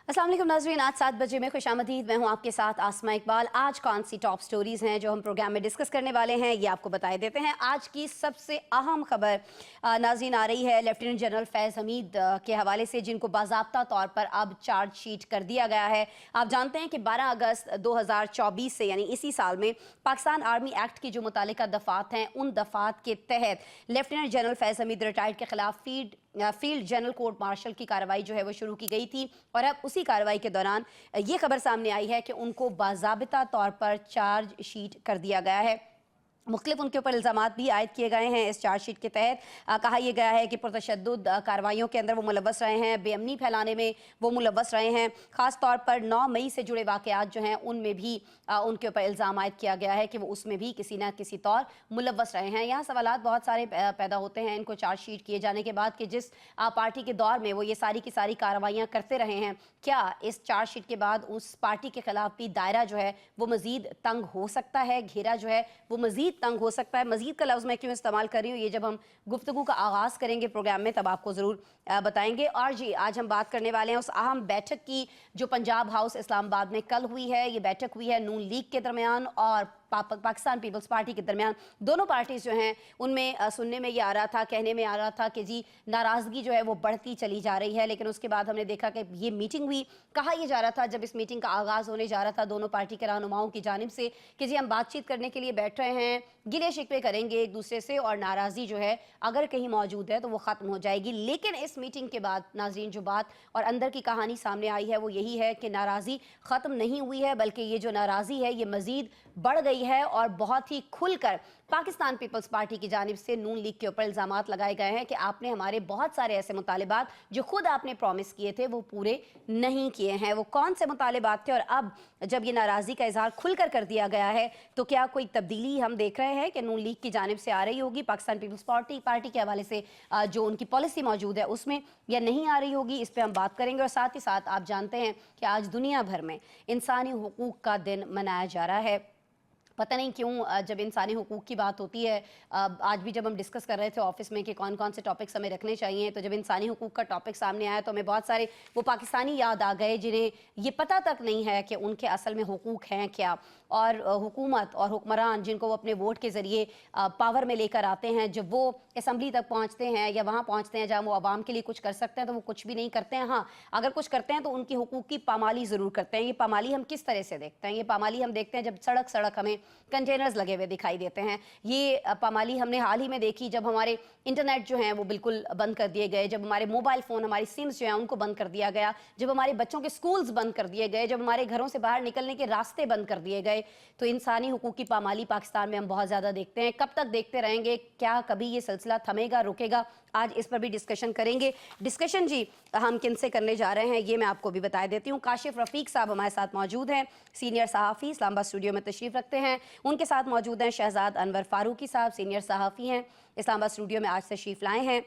अस्सलाम वालेकुम नाज़रीन, आज 7 बजे में खुशामदीद। मैं हूँ आपके साथ आसमा इकबाल। आज कौन सी टॉप स्टोरीज़ हैं जो हम प्रोग्राम में डिस्कस करने वाले हैं, ये आपको बताए देते हैं। आज की सबसे अहम खबर नाज़रीन आ रही है लेफ्टिनेंट जनरल फैज़ हमीद के हवाले से, जिनको बाज़ाब्ता तौर पर अब चार्जशीट कर दिया गया है। आप जानते हैं कि 12 अगस्त 2024 से यानी इसी साल में पाकिस्तान आर्मी एक्ट की जो मुतालिका दफ़ात हैं, उन दफ़ात के तहत लेफ्टिनेंट जनरल फैज़ हमीद रिटायर्ड के खिलाफ फील्ड जनरल कोर्ट मार्शल की कार्रवाई जो है वो शुरू की गई थी। और अब उसी कार्रवाई के दौरान ये खबर सामने आई है कि उनको बाज़ाबिता तौर पर चार्जशीट कर दिया गया है। मुख्तलिफ उनके ऊपर इल्ज़ामात भी आयद किए गए हैं। इस चार्जशीट के तहत कहा यह गया है कि पुरतशद्दुद कार्रवाइयों के अंदर वो मुलव्वस रहे हैं, बेअमनी फैलाने में वो मुलव्वस रहे हैं। ख़ास तौर पर 9 मई से जुड़े वाक़यात जो हैं उनमें भी उनके ऊपर इल्ज़ाम आयद किया गया है कि वो उसमें भी किसी न किसी तौर मुलव्वस रहे हैं। यहाँ सवालात बहुत सारे पैदा होते हैं इनको चार्जशीट किए जाने के बाद कि जिस पार्टी के दौर में वो ये सारी की सारी कार्रवाइयाँ करते रहे हैं, क्या इस चार्जशीट के बाद उस पार्टी के खिलाफ भी दायरा जो है वो मज़ीद तंग हो सकता है, घेरा जो है वो मज़ीद तंग हो सकता है। मज़ीद का लफ्ज़ मैं क्यों इस्तेमाल कर रही हूँ, ये जब हम गुफ्तगू का आगाज़ करेंगे प्रोग्राम में तब आपको ज़रूर बताएंगे। और जी, आज हम बात करने वाले हैं उस अहम बैठक की जो पंजाब हाउस इस्लामाबाद में कल हुई है। ये बैठक हुई है नून लीग के दरमियान और पाकिस्तान पीपल्स पार्टी के दरमियान। दोनों पार्टीज़ जो हैं उनमें सुनने में ये आ रहा था, कहने में आ रहा था कि जी नाराज़गी जो है वो बढ़ती चली जा रही है। लेकिन उसके बाद हमने देखा कि ये मीटिंग हुई। कहा यह जा रहा था जब इस मीटिंग का आगाज़ होने जा रहा था दोनों पार्टी के रहनुमाओं की जानिब से कि जी हम बातचीत करने के लिए बैठ रहे हैं, गिले शिकवे करेंगे एक दूसरे से और नाराज़गी जो है अगर कहीं मौजूद है तो वो ख़त्म हो जाएगी। लेकिन इस मीटिंग के बाद नाज़रीन जो बात और अंदर की कहानी सामने आई है वो यही है कि नाराज़गी ख़त्म नहीं हुई है, बल्कि ये जो नाराज़गी है ये मज़ीद बढ़ गई है और बहुत ही खुलकर पाकिस्तान पीपल्स पार्टी की जानिब से नून लीग के ऊपर इल्ज़ामात लगाए गए हैं कि आपने हमारे बहुत सारे ऐसे मुतालिबात जो खुद आपने प्रॉमिस किए थे वो पूरे नहीं किए हैं। वो कौन से मुतालिबात थे और अब जब ये नाराज़गी का इजहार खुलकर कर दिया गया है तो क्या कोई तब्दीली हम देख रहे हैं कि नून लीग की जानिब से आ रही होगी पाकिस्तान पीपल्स पार्टी के हवाले से जो उनकी पॉलिसी मौजूद है उसमें, या नहीं आ रही होगी, इस पर हम बात करेंगे। और साथ ही साथ आप जानते हैं कि आज दुनिया भर में इंसानी हुकूक का दिन मनाया जा रहा है। पता नहीं क्यों जब इंसानी हुकूक की बात होती है, आज भी जब हम डिस्कस कर रहे थे ऑफिस में कि कौन कौन से टॉपिक्स हमें रखने चाहिए, तो जब इंसानी हुकूक का टॉपिक सामने आया तो हमें बहुत सारे वो पाकिस्तानी याद आ गए जिन्हें ये पता तक नहीं है कि उनके असल में हुकूक हैं क्या। और हुकूमत और हुक्मरान जिनको वो अपने वोट के ज़रिए पावर में लेकर आते हैं, जब वो असम्बली तक पहुँचते हैं या वहाँ पहुँचते हैं जहाँ वो आवाम के लिए कुछ कर सकते हैं तो वो कुछ भी नहीं करते हैं। हाँ, अगर कुछ करते हैं तो उनकी हुकूक की पामाली ज़रूर करते हैं। ये पामाली हम किस तरह से देखते हैं? ये पामाली हम देखते हैं जब सड़क सड़क हमें कंटेनर्स लगे हुए दिखाई देते हैं। ये पामाली हमने हाल ही में देखी जब हमारे इंटरनेट जो हैं वो बिल्कुल बंद कर दिए गए, जब हमारे मोबाइल फ़ोन, हमारी सिम्स जो हैं उनको बंद कर दिया गया, जब हमारे बच्चों के स्कूल्स बंद कर दिए गए, जब हमारे घरों से बाहर निकलने के रास्ते बंद कर दिए गए। तो इंसानी हुकूक की पामाली पाकिस्तान में हम बहुत ज़्यादा देखते हैं। कब तक देखते रहेंगे? क्या कभी ये सिलसिला थमेगा, रुकेगा? आज इस पर भी डिस्कशन करेंगे। डिस्कशन जी हम किन से करने जा रहे हैं ये मैं आपको भी बता देती हूँ। काशिफ रफ़ीक साहब हमारे साथ मौजूद हैं, सीनियर सहाफ़ी, इस्लामाबाद स्टूडियो में तशरीफ़ रखते हैं। उनके साथ मौजूद हैं शहजाद अनवर फारूकी साहब, सीनियर सहाफ़ी हैं, इस्लामाबाद स्टूडियो में आज तशरीफ़ लाए हैं।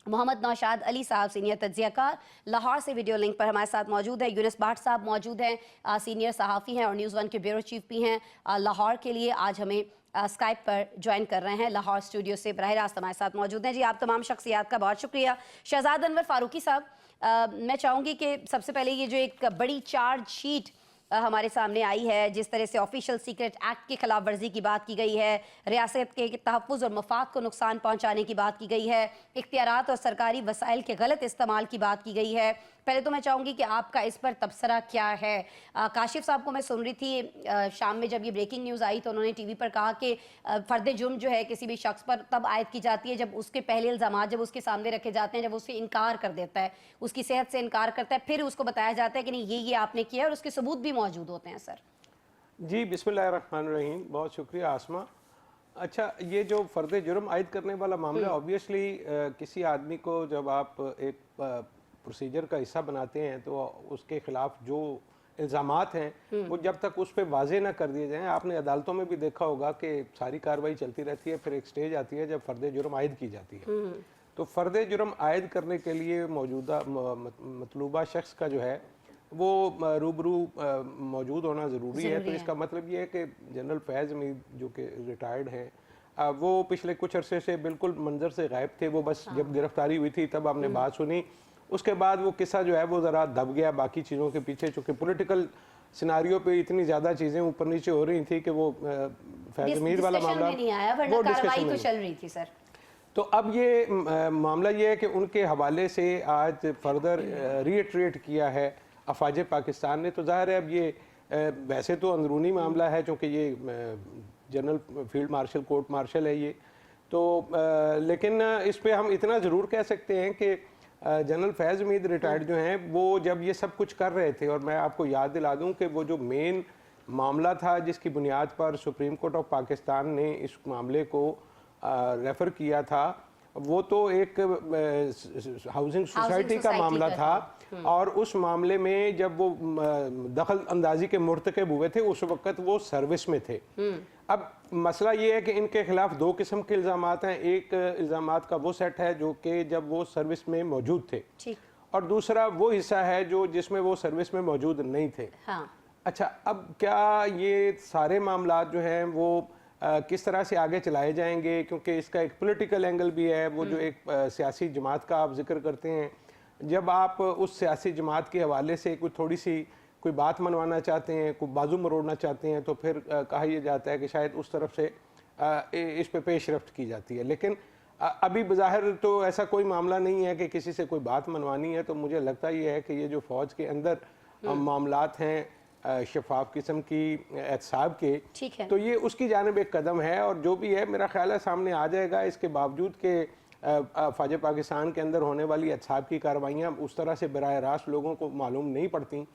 मोहम्मद नौशाद अली साहब, सीनियर तज्ज़ियाकार, लाहौर से वीडियो लिंक पर हमारे साथ मौजूद है। यूनुस भाट साहब मौजूद हैं, सीनियर सहाफ़ी हैं और न्यूज़ 1 के ब्यूरो चीफ भी हैं। लाहौर के लिए आज हमें स्काइप पर ज्वाइन कर रहे हैं, लाहौर स्टूडियो से बराह रास्त हमारे साथ मौजूद हैं। जी, आप तमाम शख्सियात का बहुत शुक्रिया। शहजाद अनवर फारूकी साहब, मैं चाहूँगी कि सबसे पहले ये जो एक बड़ी चार्जशीट हमारे सामने आई है, जिस तरह से ऑफिशियल सीक्रेट एक्ट की खिलाफ वर्जी की बात की गई है, रियासत के तहफ़्फ़ुज़ और मफाद को नुकसान पहुँचाने की बात की गई है, इख्तियारात और सरकारी वसाइल के गलत इस्तेमाल की बात की गई है। पहले तो मैं चाहूँगी कि आपका इस पर तबसरा क्या है? काशिफ साहब को मैं सुन रही थी शाम में जब ये ब्रेकिंग न्यूज़ आई तो उन्होंने टीवी पर कहा कि फ़र्द जुर्म जो है किसी भी शख्स पर तब आयद की जाती है जब उसके पहले इल्ज़ामात जब उसके सामने रखे जाते हैं, जब उससे इनकार कर देता है, उसकी सेहत से इनकार करता है, फिर उसको बताया जाता है कि नहीं ये आपने किया है और उसके सबूत भी मौजूद होते हैं। सर जी, बिस्मिल्लाहिर्रहमानिर्रहीम, बहुत शुक्रिया आसमा। अच्छा, ये जो फ़र्द जुर्म आयद करने वाला मामला ऑब्वियसली किसी आदमी को जब आप एक प्रोसीजर का हिस्सा बनाते हैं तो उसके ख़िलाफ़ जो इल्ज़ामात हैं वो जब तक उस पर वाज़े ना कर दिए जाएँ, आपने अदालतों में भी देखा होगा कि सारी कार्रवाई चलती रहती है, फिर एक स्टेज आती है जब फ़र्द जुर्म आयद की जाती है। तो फ़र्द जुर्म आयद करने के लिए मौजूदा मतलूबा शख्स का जो है वो रूबरू मौजूद होना ज़रूरी है। तो इसका मतलब ये है कि जनरल फैज़ हमीद जो कि रिटायर्ड हैं वो पिछले कुछ अरसे से बिल्कुल मंजर से गायब थे। वो बस जब गिरफ्तारी हुई थी तब आपने बात सुनी उसके बाद वो किस्सा जो है वो ज़रा दब गया बाकी चीज़ों के पीछे, चूँकि पॉलिटिकल सिनारियो पे इतनी ज़्यादा चीज़ें ऊपर नीचे हो रही थी कि वो फैज़ हमीद वाला मामला नहीं आया, वरना कार्रवाई तो चल रही थी सर। तो अब ये मामला ये है कि उनके हवाले से आज फर्दर रीइटरेट किया है अफवाज पाकिस्तान ने। तो ज़ाहिर है अब ये वैसे तो अंदरूनी मामला है, चूँकि ये general field marshal court martial है ये तो लेकिन इस पे हम इतना ज़रूर कह सकते हैं कि जनरल फैज़ हमीद रिटायर्ड जो हैं वो जब ये सब कुछ कर रहे थे, और मैं आपको याद दिला दूं कि वो जो मेन मामला था जिसकी बुनियाद पर सुप्रीम कोर्ट ऑफ पाकिस्तान ने इस मामले को रेफ़र किया था, वो तो एक हाउसिंग सोसाइटी का मामला था। और उस मामले में जब वो दखल अंदाजी के मुर्तकब हुए थे उस वक्त वो सर्विस में थे। अब मसला ये है कि इनके खिलाफ दो किस्म के इल्ज़ामात हैं। एक इल्ज़ामात का वो सेट है जो कि जब वो सर्विस में मौजूद थे, और दूसरा वो हिस्सा है जो जिसमें वो सर्विस में मौजूद नहीं थे। हाँ। अच्छा, अब क्या ये सारे मामलात जो हैं वो किस तरह से आगे चलाए जाएंगे, क्योंकि इसका एक पॉलिटिकल एंगल भी है। वो जो एक सियासी जमात का आप जिक्र करते हैं, जब आप उस सियासी जमात के हवाले से कोई बात मनवाना चाहते हैं, कोई बाजू मरोड़ना चाहते हैं, तो फिर कहा यह जाता है कि शायद उस तरफ से इस पे पेशरफ्त की जाती है। लेकिन अभी बज़ाहिर तो ऐसा कोई मामला नहीं है कि किसी से कोई बात मनवानी है। तो मुझे लगता ये है कि ये जो फ़ौज के अंदर मामलात हैं शफाफ किस्म की एहतसाब के, तो ये उसकी जानिब एक कदम है। और जो भी है मेरा ख्याल है सामने आ जाएगा, इसके बावजूद के फ़ौज पाकिस्तान के अंदर होने वाली एहतसाब की कार्रवाइयाँ उस तरह से बराह रास्त लोगों को मालूम नहीं पड़ती,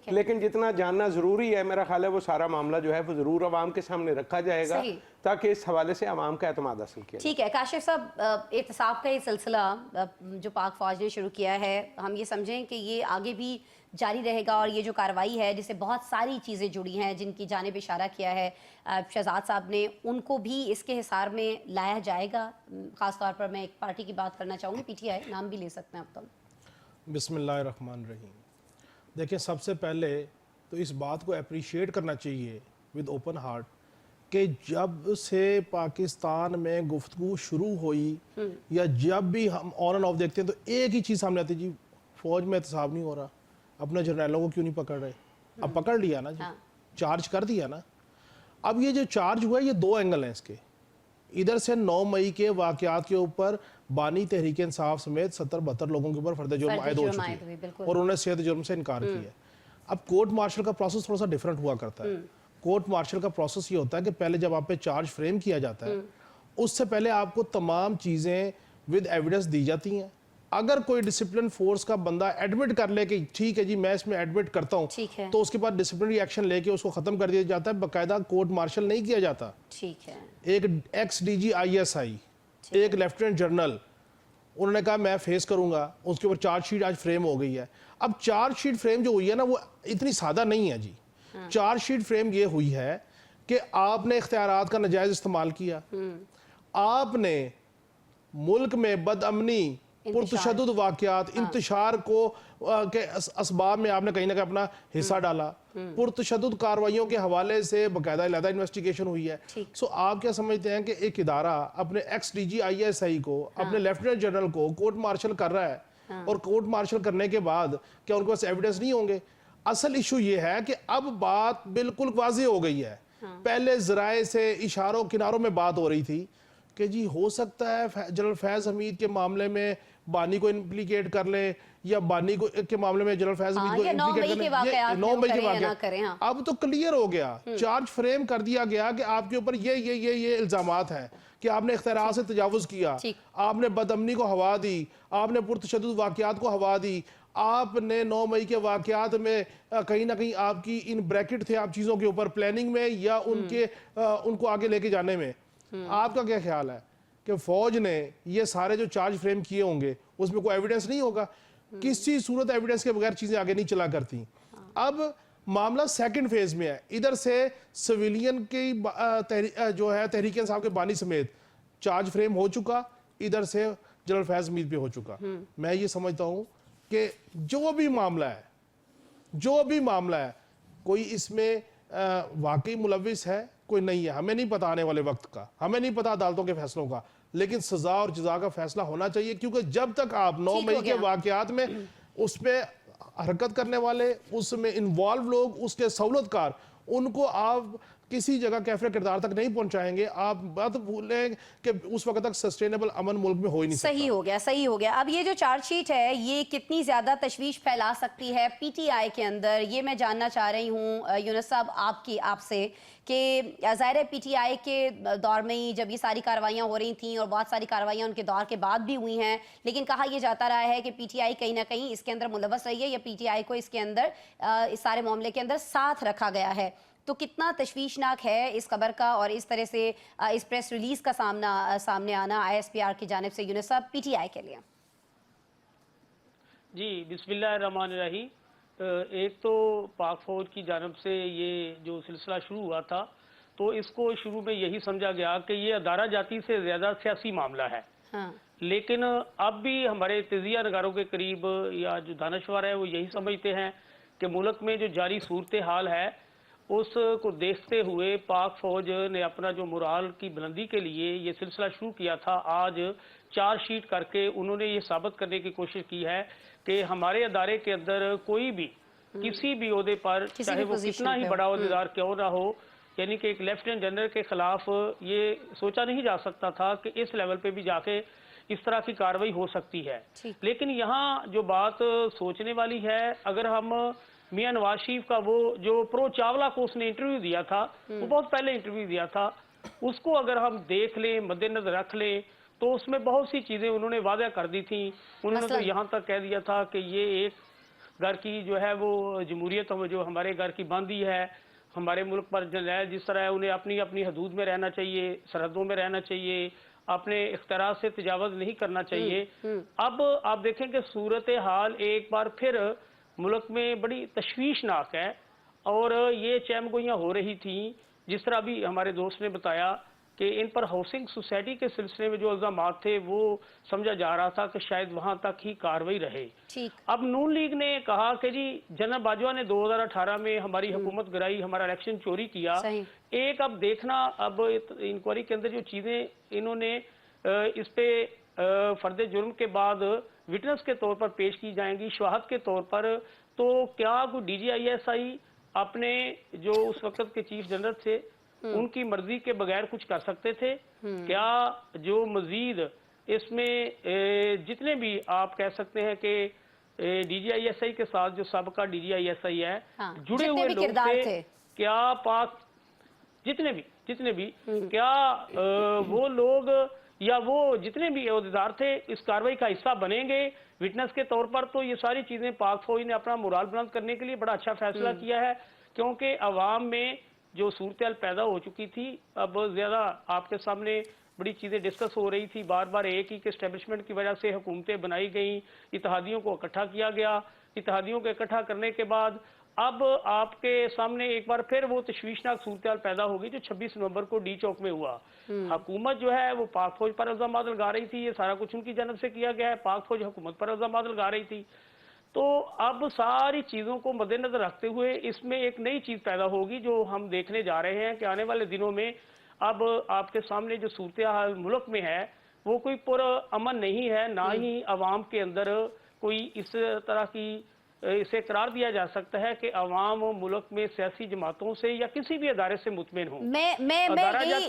लेकिन जितना जानना ज़रूरी है मेरा ख्याल है वो सारा मामला जो है वो ज़रूर अवाम के सामने रखा जाएगा ताकि इस हवाले से अवाम का एतमाद हासिल किया। ठीक है काशिफ साहब, एहतसाब का ये सिलसिला जो पाक फ़ौज ने शुरू किया है, हम ये समझें कि ये आगे भी जारी रहेगा, और ये जो कार्रवाई है जिससे बहुत सारी चीज़ें जुड़ी हैं जिनकी जानिब इशारा किया है शहजाद साहब ने, उनको भी इसके हिसार में लाया जाएगा। ख़ास तौर पर मैं एक पार्टी की बात करना चाहूँगी, पीटीआई, नाम भी ले सकते हैं आप तो। बिस्मिल्लाहिर्रहमानिर्रहीम। देखिए, सबसे पहले तो इस बात को अप्रिशिएट करना चाहिए विद ओपन हार्ट कि जब से पाकिस्तान में गुफ्तगू शुरू हुई या जब भी हम ऑन एंड ऑफ देखते हैं तो एक ही चीज़ सामने आती है, जी फौज में एहतसाब नहीं हो रहा, अपने जर्नैलों को क्यों नहीं पकड़ रहे। अब पकड़ लिया ना जी, चार्ज कर दिया ना। अब ये जो चार्ज हुआ है ये दो एंगल हैं इसके। इधर से 9 मई के वाकयात के ऊपर बानी तहरीक इंसाफ समेत 70-72 लोगों के ऊपर फर्द जुर्म आयद हो चुकी है और उन्होंने सेहत जुर्म से इनकार किया। अब कोर्ट मार्शल का प्रोसेस थोड़ा सा डिफरेंट हुआ करता है। कोर्ट मार्शल का प्रोसेस ये होता है कि पहले जब आप पे चार्ज फ्रेम किया जाता है उससे पहले आपको तमाम चीज़ें विद एविडेंस दी जाती हैं। अगर कोई डिसिप्लिन फोर्स का बंदा एडमिट कर ले कि ठीक है जी मैं इसमें एडमिट करता हूँ, तो उसके बाद डिसिप्लिनरी एक्शन लेके उसको खत्म कर दिया जाता है, बाकायदा कोर्ट मार्शल नहीं किया जाता। ठीक है। एक एक्स डीजी ISI, एक लेफ्टिनेंट जनरल, उन्होंने कहा मैं फेस करूंगा, उसके ऊपर चार्जशीट आज फ्रेम हो गई है। अब चार्जशीट फ्रेम जो हुई है ना वो इतनी सादा नहीं है जी। चार्जशीट फ्रेम ये हुई है कि आपने इख्तियारात का नाजायज इस्तेमाल किया, आपने मुल्क में बदअमनी पुरतशद्दुद वाक़यात इंतशार को के असबाब में आपने कहीं ना कहीं अपना हिस्सा डाला। पुरतशद्दुद कार्रवाइयों के हवाले से बाकायदा अलहदा इन्वेस्टिगेशन हुई है। सो आप क्या समझते हैं कि एक इदारा अपने एक्स DG ISI को, अपने लेफ्टिनेंट जनरल को कोर्ट मार्शल कर रहा है और कोर्ट मार्शल करने के बाद क्या उनके पास एविडेंस नहीं होंगे? असल इशू ये है कि अब बात बिल्कुल वाज़े हो गई है। पहले ज़राए से इशारों किनारों में बात हो रही थी कि जी हो सकता है जनरल फैज़ हमीद के मामले में बानी को इम्प्लीकेट कर ले या बानी को के मामले में जनरल फैज़ हमीद को इम्प्लीकेट कर ले। 9 मई के वाक़यात अब तो क्लियर हो गया, चार्ज फ्रेम कर दिया गया कि आपके ऊपर ये इल्ज़ामात हैं कि आपने इख्तियार से तजावुज़ किया, आपने बदअमनी को हवा दी, आपने पुरतशद्दुद वाक़यात को हवा दी, आपने 9 मई के वाक़यात में कहीं ना कहीं आपकी इन ब्रैकेट थे आप चीज़ों के ऊपर प्लानिंग में या उनको आगे लेके जाने में। आपका क्या ख्याल है कि फौज ने ये सारे जो चार्ज फ्रेम किए होंगे उसमें कोई एविडेंस नहीं होगा? किसी सूरत एविडेंस के बगैर चीजें आगे नहीं चला करती। अब मामला सेकंड फेज में है। इधर से सिविलियन की जो है तहरीक इंसाफ के बानी समेत चार्ज फ्रेम हो चुका, इधर से जनरल फैज़ हमीद पे हो चुका। मैं ये समझता हूं कि जो भी मामला है कोई इसमें वाकई मुलविस है, कोई नहीं है। हमें नहीं पता आने वाले वक्त का, हमें नहीं पता अदालतों के फैसलों का, लेकिन सजा और जजा का फैसला होना चाहिए, क्योंकि जब तक आप 9 ठीक हो मई के गया। वाकयात में उसमें हरकत करने वाले, उसमें इन्वॉल्व लोग, उसके सहूलतकार, उनको आप किसी जगह कैफरे किरदार तक नहीं पहुंचाएंगे, आप बात भूलें कि उस वक्त तक सस्टेनेबल अमन मुल्क में हो ही नहीं सकता। सही हो गया, सही हो गया। अब ये जो चार्जशीट है ये कितनी ज़्यादा तशवीश फैला सकती है पीटीआई के अंदर, ये मैं जानना चाह रही हूँ यूनुस साहब आपसे कि ज़ाहिर है पीटीआई के दौर में ही जब ये सारी कार्रवाइयाँ हो रही थी और बहुत सारी कार्रवाइयाँ उनके दौर के बाद भी हुई हैं, लेकिन कहा यह जाता रहा है कि पीटीआई कहीं ना कहीं इसके अंदर मुलव्वस रही है या पीटीआई को इसके अंदर इस सारे मामले के अंदर साथ रखा गया है। तो कितना तशवीशनाक है इस खबर का और इस तरह से इस प्रेस रिलीज का सामने आना आईएसपीआर की जानिब से यूनुस साहब पीटीआई के लिए। जी बिस्मिल्लाहिर्रहमानिर्रहीम। एक तो पाक फौज की जानिब से ये जो सिलसिला शुरू हुआ था तो इसको शुरू में यही समझा गया कि ये अदारा जाती से ज़्यादा सियासी मामला है। हाँ। लेकिन अब भी हमारे तजिया नगारों के करीब या जो दानश्वर है वो यही समझते हैं कि मुल्क में जो जारी सूरत हाल है उसको देखते हुए पाक फौज ने अपना जो मुराल की बुलंदी के लिए ये सिलसिला शुरू किया था, आज चार्जशीट करके उन्होंने ये साबित करने की कोशिश की है कि हमारे अदारे के अंदर कोई भी किसी भी ओहदे पर, चाहे वो कितना ही बड़ा ओहदेदार क्यों ना हो, यानी कि एक लेफ्टिनेंट जनरल के खिलाफ ये सोचा नहीं जा सकता था कि इस लेवल पे भी जाके इस तरह की कार्रवाई हो सकती है। लेकिन यहाँ जो बात सोचने वाली है, अगर हम मियां नवाज शरीफ का वो जो प्रो चावला को उसने इंटरव्यू दिया था, वो बहुत पहले इंटरव्यू दिया था, उसको अगर हम देख लें, मद्देनजर रख लें, तो उसमें बहुत सी चीज़ें उन्होंने वादा कर दी थी। उन्होंने तो यहाँ तक कह दिया था कि ये एक घर की जो है वो जमहूरियत जो हमारे घर की बंदी है, हमारे मुल्क पर जर्नैल जिस तरह है उन्हें अपनी अपनी हदूद में रहना चाहिए, सरहदों में रहना चाहिए, अपने इख्तियार से तजावज़ नहीं करना चाहिए। अब आप देखें कि सूरत हाल एक बार फिर मुल्क में बड़ी तशवीशनाक है और ये चहमगोइयाँ हो रही थी। जिस तरह भी हमारे दोस्त ने बताया कि इन पर हाउसिंग सोसाइटी के सिलसिले में जो इल्ज़ामात थे वो समझा जा रहा था कि शायद वहाँ तक ही कार्रवाई रहे। अब नून लीग ने कहा कि जी जनरल बाजवा ने 2018 में हमारी हुकूमत गिराई, हमारा इलेक्शन चोरी किया। एक अब देखना, अब इंक्वायरी के अंदर जो चीज़ें इन्होंने इस पे फर्द जुर्म के बाद विटनेस के तौर पर पेश की जाएंगी, शवाहद के तौर पर, तो क्या कोई DGISI अपने जो उस वक्त के चीफ जनरल थे उनकी मर्जी के बगैर कुछ कर सकते थे? क्या जो मजीद इसमें जितने भी आप कह सकते हैं कि DGISI के साथ जो सबका DGISI है, जुड़े हुए लोग थे, क्या पाक जितने भी क्या वो लोग या वो जितने भी अहदेदार थे इस कार्रवाई का हिस्सा बनेंगे विटनेस के तौर पर? तो ये सारी चीज़ें पाक फौज ने अपना मुराल बुलंद करने के लिए बड़ा अच्छा फैसला किया है, क्योंकि अवाम में जो सूरत पैदा हो चुकी थी, अब ज़्यादा आपके सामने बड़ी चीज़ें डिस्कस हो रही थी, बार बार एक ही के एस्टेब्लिशमेंट की वजह से हुकूमतें बनाई गई, इत्तेहादियों को इकट्ठा किया गया, इत्तेहादियों को इकट्ठा करने के बाद अब आपके सामने एक बार फिर वो तशवीशनाक सूरत पैदा होगी जो 26 नवंबर को डी चौक में हुआ। हुकूमत जो है वो पाक फौज पर इल्ज़ाम लगा रही थी, ये सारा कुछ उनकी जानब से किया गया है, पाक फौज हुकूमत पर इल्ज़ाम लगा रही थी। तो अब सारी चीज़ों को मद्देनजर रखते हुए इसमें एक नई चीज़ पैदा होगी जो हम देखने जा रहे हैं कि आने वाले दिनों में अब आपके सामने जो सूरत हाल मुल्क में है वो कोई पुरअमन नहीं है, ना ही अवाम के अंदर कोई इस तरह की इसे करार दिया जा सकता है कि अवाम मुल्क में सियासी जमातों से या किसी भी अदारे से मुतमिन हो।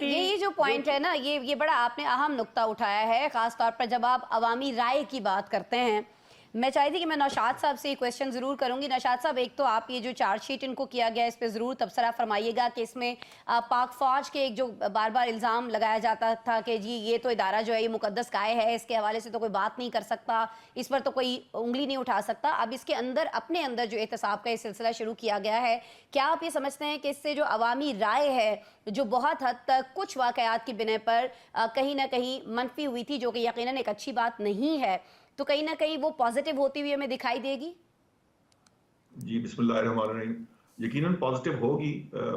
यही जो पॉइंट है ना, ये बड़ा आपने अहम नुक्ता उठाया है, खास तौर पर जब आप अवामी राय की बात करते हैं। मैं चाहती थी कि मैं नौशाद साहब से ये क्वेश्चन ज़रूर करूंगी। नौशाद साहब, एक तो आप ये जो चार्जशीट इनको किया गया इस पे ज़रूर तबसरा फरमाइएगा कि इसमें पाक फौज के एक जो बार बार इल्ज़ाम लगाया जाता था कि जी ये तो इदारा जो है ये मुकद्दस काय है, इसके हवाले से तो कोई बात नहीं कर सकता, इस पर तो कोई उंगली नहीं उठा सकता। अब इसके अंदर अपने अंदर जो एहतसाब का ये सिलसिला शुरू किया गया है, क्या आप ये समझते हैं कि इससे जो अवामी राय है जो बहुत हद तक कुछ वाक़यात की बिना पर कहीं ना कहीं मनफी हुई थी, जो कि यकीनन एक अच्छी बात नहीं है, तो कहीं ना कहीं वो पॉजिटिव होती हुई हमें दिखाई देगी? जी बिस्मिल्लाहिर्रहमानिर्रहीम, यकीनन पॉजिटिव होगी।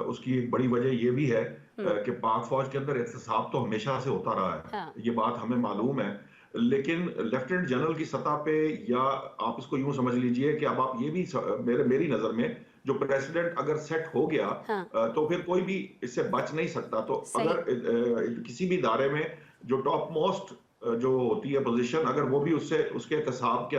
उसकी एक बड़ी वजह ये भी है कि पाक फौज के अंदर एहतसाब तो हमेशा से होता रहा है। हाँ। ये बात हमें मालूम है, लेकिन लेफ्टिनेंट जनरल की सतह पे, या आप इसको यूं समझ लीजिए कि अब आप ये भी मेरी नजर में जो प्रेसिडेंट अगर सेट हो गया, हाँ। तो फिर कोई भी इससे बच नहीं सकता। तो अगर किसी भी इदारे में जो टॉप मोस्ट जो होती है पोजीशन, अगर वो भी उससे उसके एहतसाब के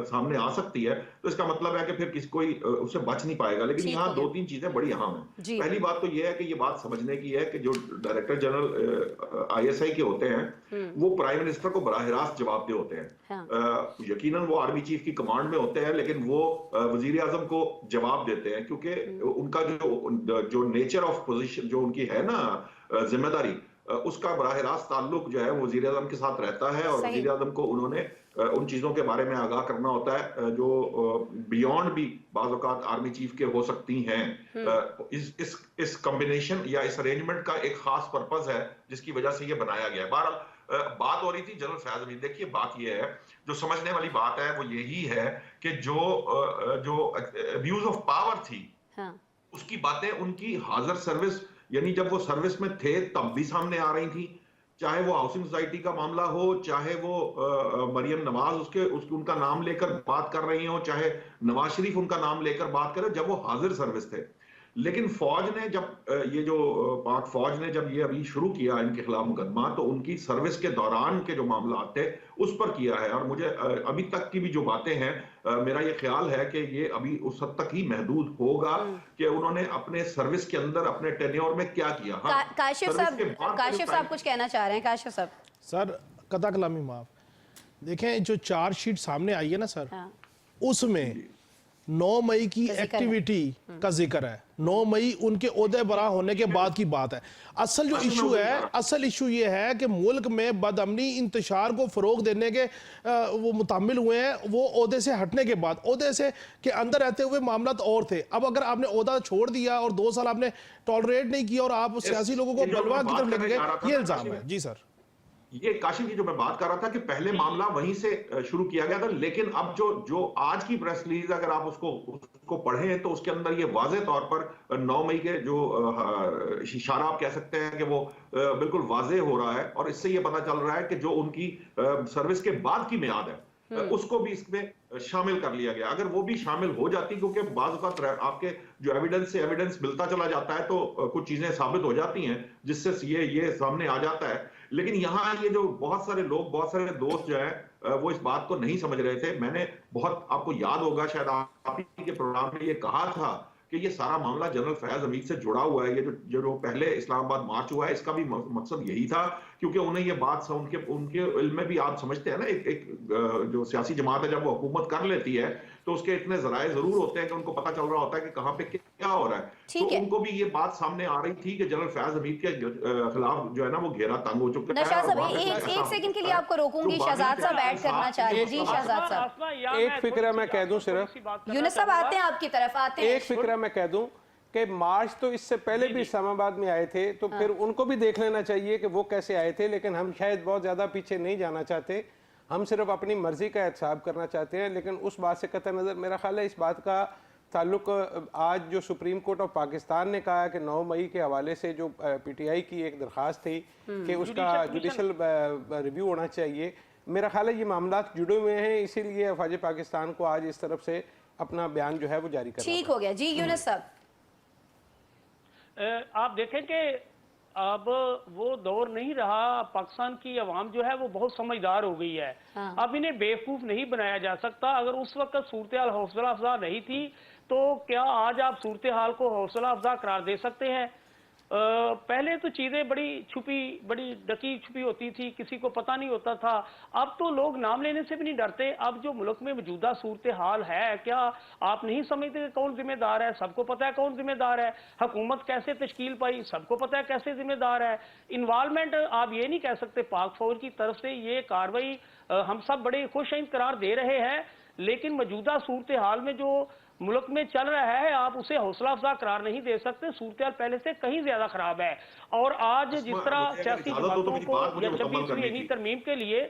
सामने आ सकती है, तो इसका मतलब है कि फिर किसी कोई उससे बच नहीं पाएगा। लेकिन ठीक यहाँ हो दो गया। तीन चीजें बड़ी अहम हैं। जी। पहली बात तो ये है कि ये बात समझने की है कि जो डायरेक्टर जनरल ISI के होते हैं वो प्राइम मिनिस्टर को बराह रास्त जवाबदेह होते हैं। हाँ। यकीनन वो आर्मी चीफ की कमांड में होते हैं, लेकिन वो वजीर आजम को जवाब देते हैं, क्योंकि उनका जो नेचर ऑफ पोजीशन जो उनकी है ना जिम्मेदारी, उसका बराह रास्त ताल्लुक जो है वो वजीर आजम के साथ रहता है, और सही। वजीर आजम को उन्होंने उन चीजों के बारे में आगाह करना होता है जो बियॉन्ड भी बाज़ औक़ात आर्मी चीफ के हो सकती हैं। इस कॉम्बिनेशन या इस अरेंजमेंट का एक खास पर्पस है जिसकी वजह से ये बनाया गया है। बहरहाल बात हो रही थी जनरल फैज हमीद। देखिए बात ये है, जो समझने वाली बात है वो यही है कि जो अब्यूज ऑफ पावर थी, हाँ। उसकी बातें उनकी हाजिर सर्विस, यानी जब वो सर्विस में थे तब भी सामने आ रही थी। चाहे वो हाउसिंग सोसाइटी का मामला हो, चाहे वो मरियम नवाज उसके उनका नाम लेकर बात कर रही हो, चाहे नवाज शरीफ उनका नाम लेकर बात करे, जब वो हाजिर सर्विस थे। लेकिन फौज ने जब ये जो पाक फौज ने जब ये अभी शुरू किया इनके खिलाफ मुकदमा, तो उनकी सर्विस के दौरान के जो मामला थे उस पर किया है। और मुझे अभी तक की भी जो बातें हैं, मेरा ये ख्याल है कि ये अभी उस हद तक ही महदूद होगा कि उन्होंने अपने सर्विस के अंदर अपने टेन्योर में क्या किया। हाँ, काशिफ सर्विस के बाद काशिफ साहब कुछ कहना चाह रहे हैं। काशिफ साहब। सर कता कलामी माफ, देखें जो चार्जशीट सामने आई है ना सर, हाँ। उसमें 9 मई की जिक्र है। एक्टिविटी का जिक्र है। 9 मई उनके ओहदे बरा होने के बाद की बात है। असल जो इशू है, असल इशू ये है कि मुल्क में बदअमनी इंतशार को फ़रोग देने के वो मुतामिल हुए हैं, वो ओहदे से हटने के बाद। ओहदे से के अंदर रहते हुए मामला और थे। अब अगर आपने ओहदा छोड़ दिया और 2 साल आपने टॉलरेट नहीं किया और आप सियासी लोगों को बलवा की तरफ लेके गए, ये इल्ज़ाम है। जी सर, ये काशिफ जी जो मैं बात कर रहा था कि पहले मामला वहीं से शुरू किया गया था, लेकिन अब जो आज की प्रेस रिलीज अगर आप उसको पढ़ें तो उसके अंदर ये वाज़े तौर पर 9 मई के जो इशारा आप कह सकते हैं कि वो बिल्कुल वाज़े हो रहा है, और इससे ये पता चल रहा है कि जो उनकी सर्विस के बाद की मियाद है उसको भी इसमें शामिल कर लिया गया। अगर वो भी शामिल हो जाती, क्योंकि बाज़ औक़ात आपके जो एविडेंस मिलता चला जाता है तो कुछ चीजें साबित हो जाती हैं जिससे ये सामने आ जाता है। लेकिन यहाँ ये जो बहुत सारे लोग, बहुत सारे दोस्त जो है वो इस बात को नहीं समझ रहे थे। मैंने बहुत, आपको याद होगा शायद आप ही के प्रोग्राम में ये कहा था कि ये सारा मामला जनरल फैज हमीद से जुड़ा हुआ है। ये जो पहले इस्लामाबाद मार्च हुआ है, इसका भी मकसद यही था, क्योंकि उन्हें ये बात उनके इल्म में भी, आप समझते हैं ना, एक जो सियासी जमात है जब वो हुकूमत कर लेती है तो उसके इतने जराए जरूर होते हैं कि उनको पता चल रहा होता है कि कहाँ पे क्या हो रहा है। तो उनको भी ये बात सामने आ रही थी कि जनरल फैज हमीद के खिलाफ जो है ना वो घेरा तंग हो चुका है। नौशाद साहब, एक सेकंड के लिए आपको रोकूंगी। शहजाद साहब ऐड करना चाह रहे हैं। जी शहजाद साहब। एक फिक्र मैं कह दूं सिर्फ, यूनुस साहब आते हैं आपकी तरफ, आते हैं। एक फिक्र मैं कह दूं कि मार्च तो इससे पहले भी इस्लामाबाद में आए थे, तो फिर उनको भी देख लेना चाहिए कि वो कैसे आए थे। लेकिन हम शायद बहुत ज़्यादा पीछे नहीं जाना चाहते, हम सिर्फ अपनी मर्जी का एहतसाब करना चाहते हैं। लेकिन उस बात से कतई नज़र मेरा ख्याल है इस बात का ताल्लुक आज जो सुप्रीम कोर्ट ऑफ पाकिस्तान ने कहा कि 9 मई के हवाले से जो PTI की एक दरख्वास्त थी कि उसका जुडिशल रिव्यू होना चाहिए, मेरा ख्याल है ये मामला जुड़े हुए हैं, इसीलिए अफवाज पाकिस्तान को आज इस तरफ से अपना बयान जो है वो जारी करना। ठीक हो गया। जी यूनुस साहब। आप देखें कि अब वो दौर नहीं रहा। पाकिस्तान की अवाम जो है वो बहुत समझदार हो गई है। हाँ। अब इन्हें बेवकूफ नहीं बनाया जा सकता। अगर उस वक्त सूरत हाल हौसला अफजा नहीं थी तो क्या आज आप सूरत हाल को हौसला अफजा करार दे सकते हैं? पहले तो चीजें बड़ी छुपी, बड़ी डकी छुपी होती थी, किसी को पता नहीं होता था। अब तो लोग नाम लेने से भी नहीं डरते। अब जो मुल्क में मौजूदा सूरत हाल है, क्या आप नहीं समझते कौन जिम्मेदार है? सबको पता है कौन जिम्मेदार है। हुकूमत कैसे तश्कील पाई, सबको पता है कैसे जिम्मेदार है। इन्वॉल्वमेंट, आप ये नहीं कह सकते पाक फौज की तरफ से ये कार्रवाई हम सब बड़े खुश करार दे रहे हैं, लेकिन मौजूदा सूरत हाल में जो मुल्क में चल रहा है आप उसे हौसला अफजा करार नहीं दे सकते। सूरत हाल पहले से कहीं ज्यादा खराब है। और आज जिस तरह सियासी जमातों को या 26वीं तरमीम के लिए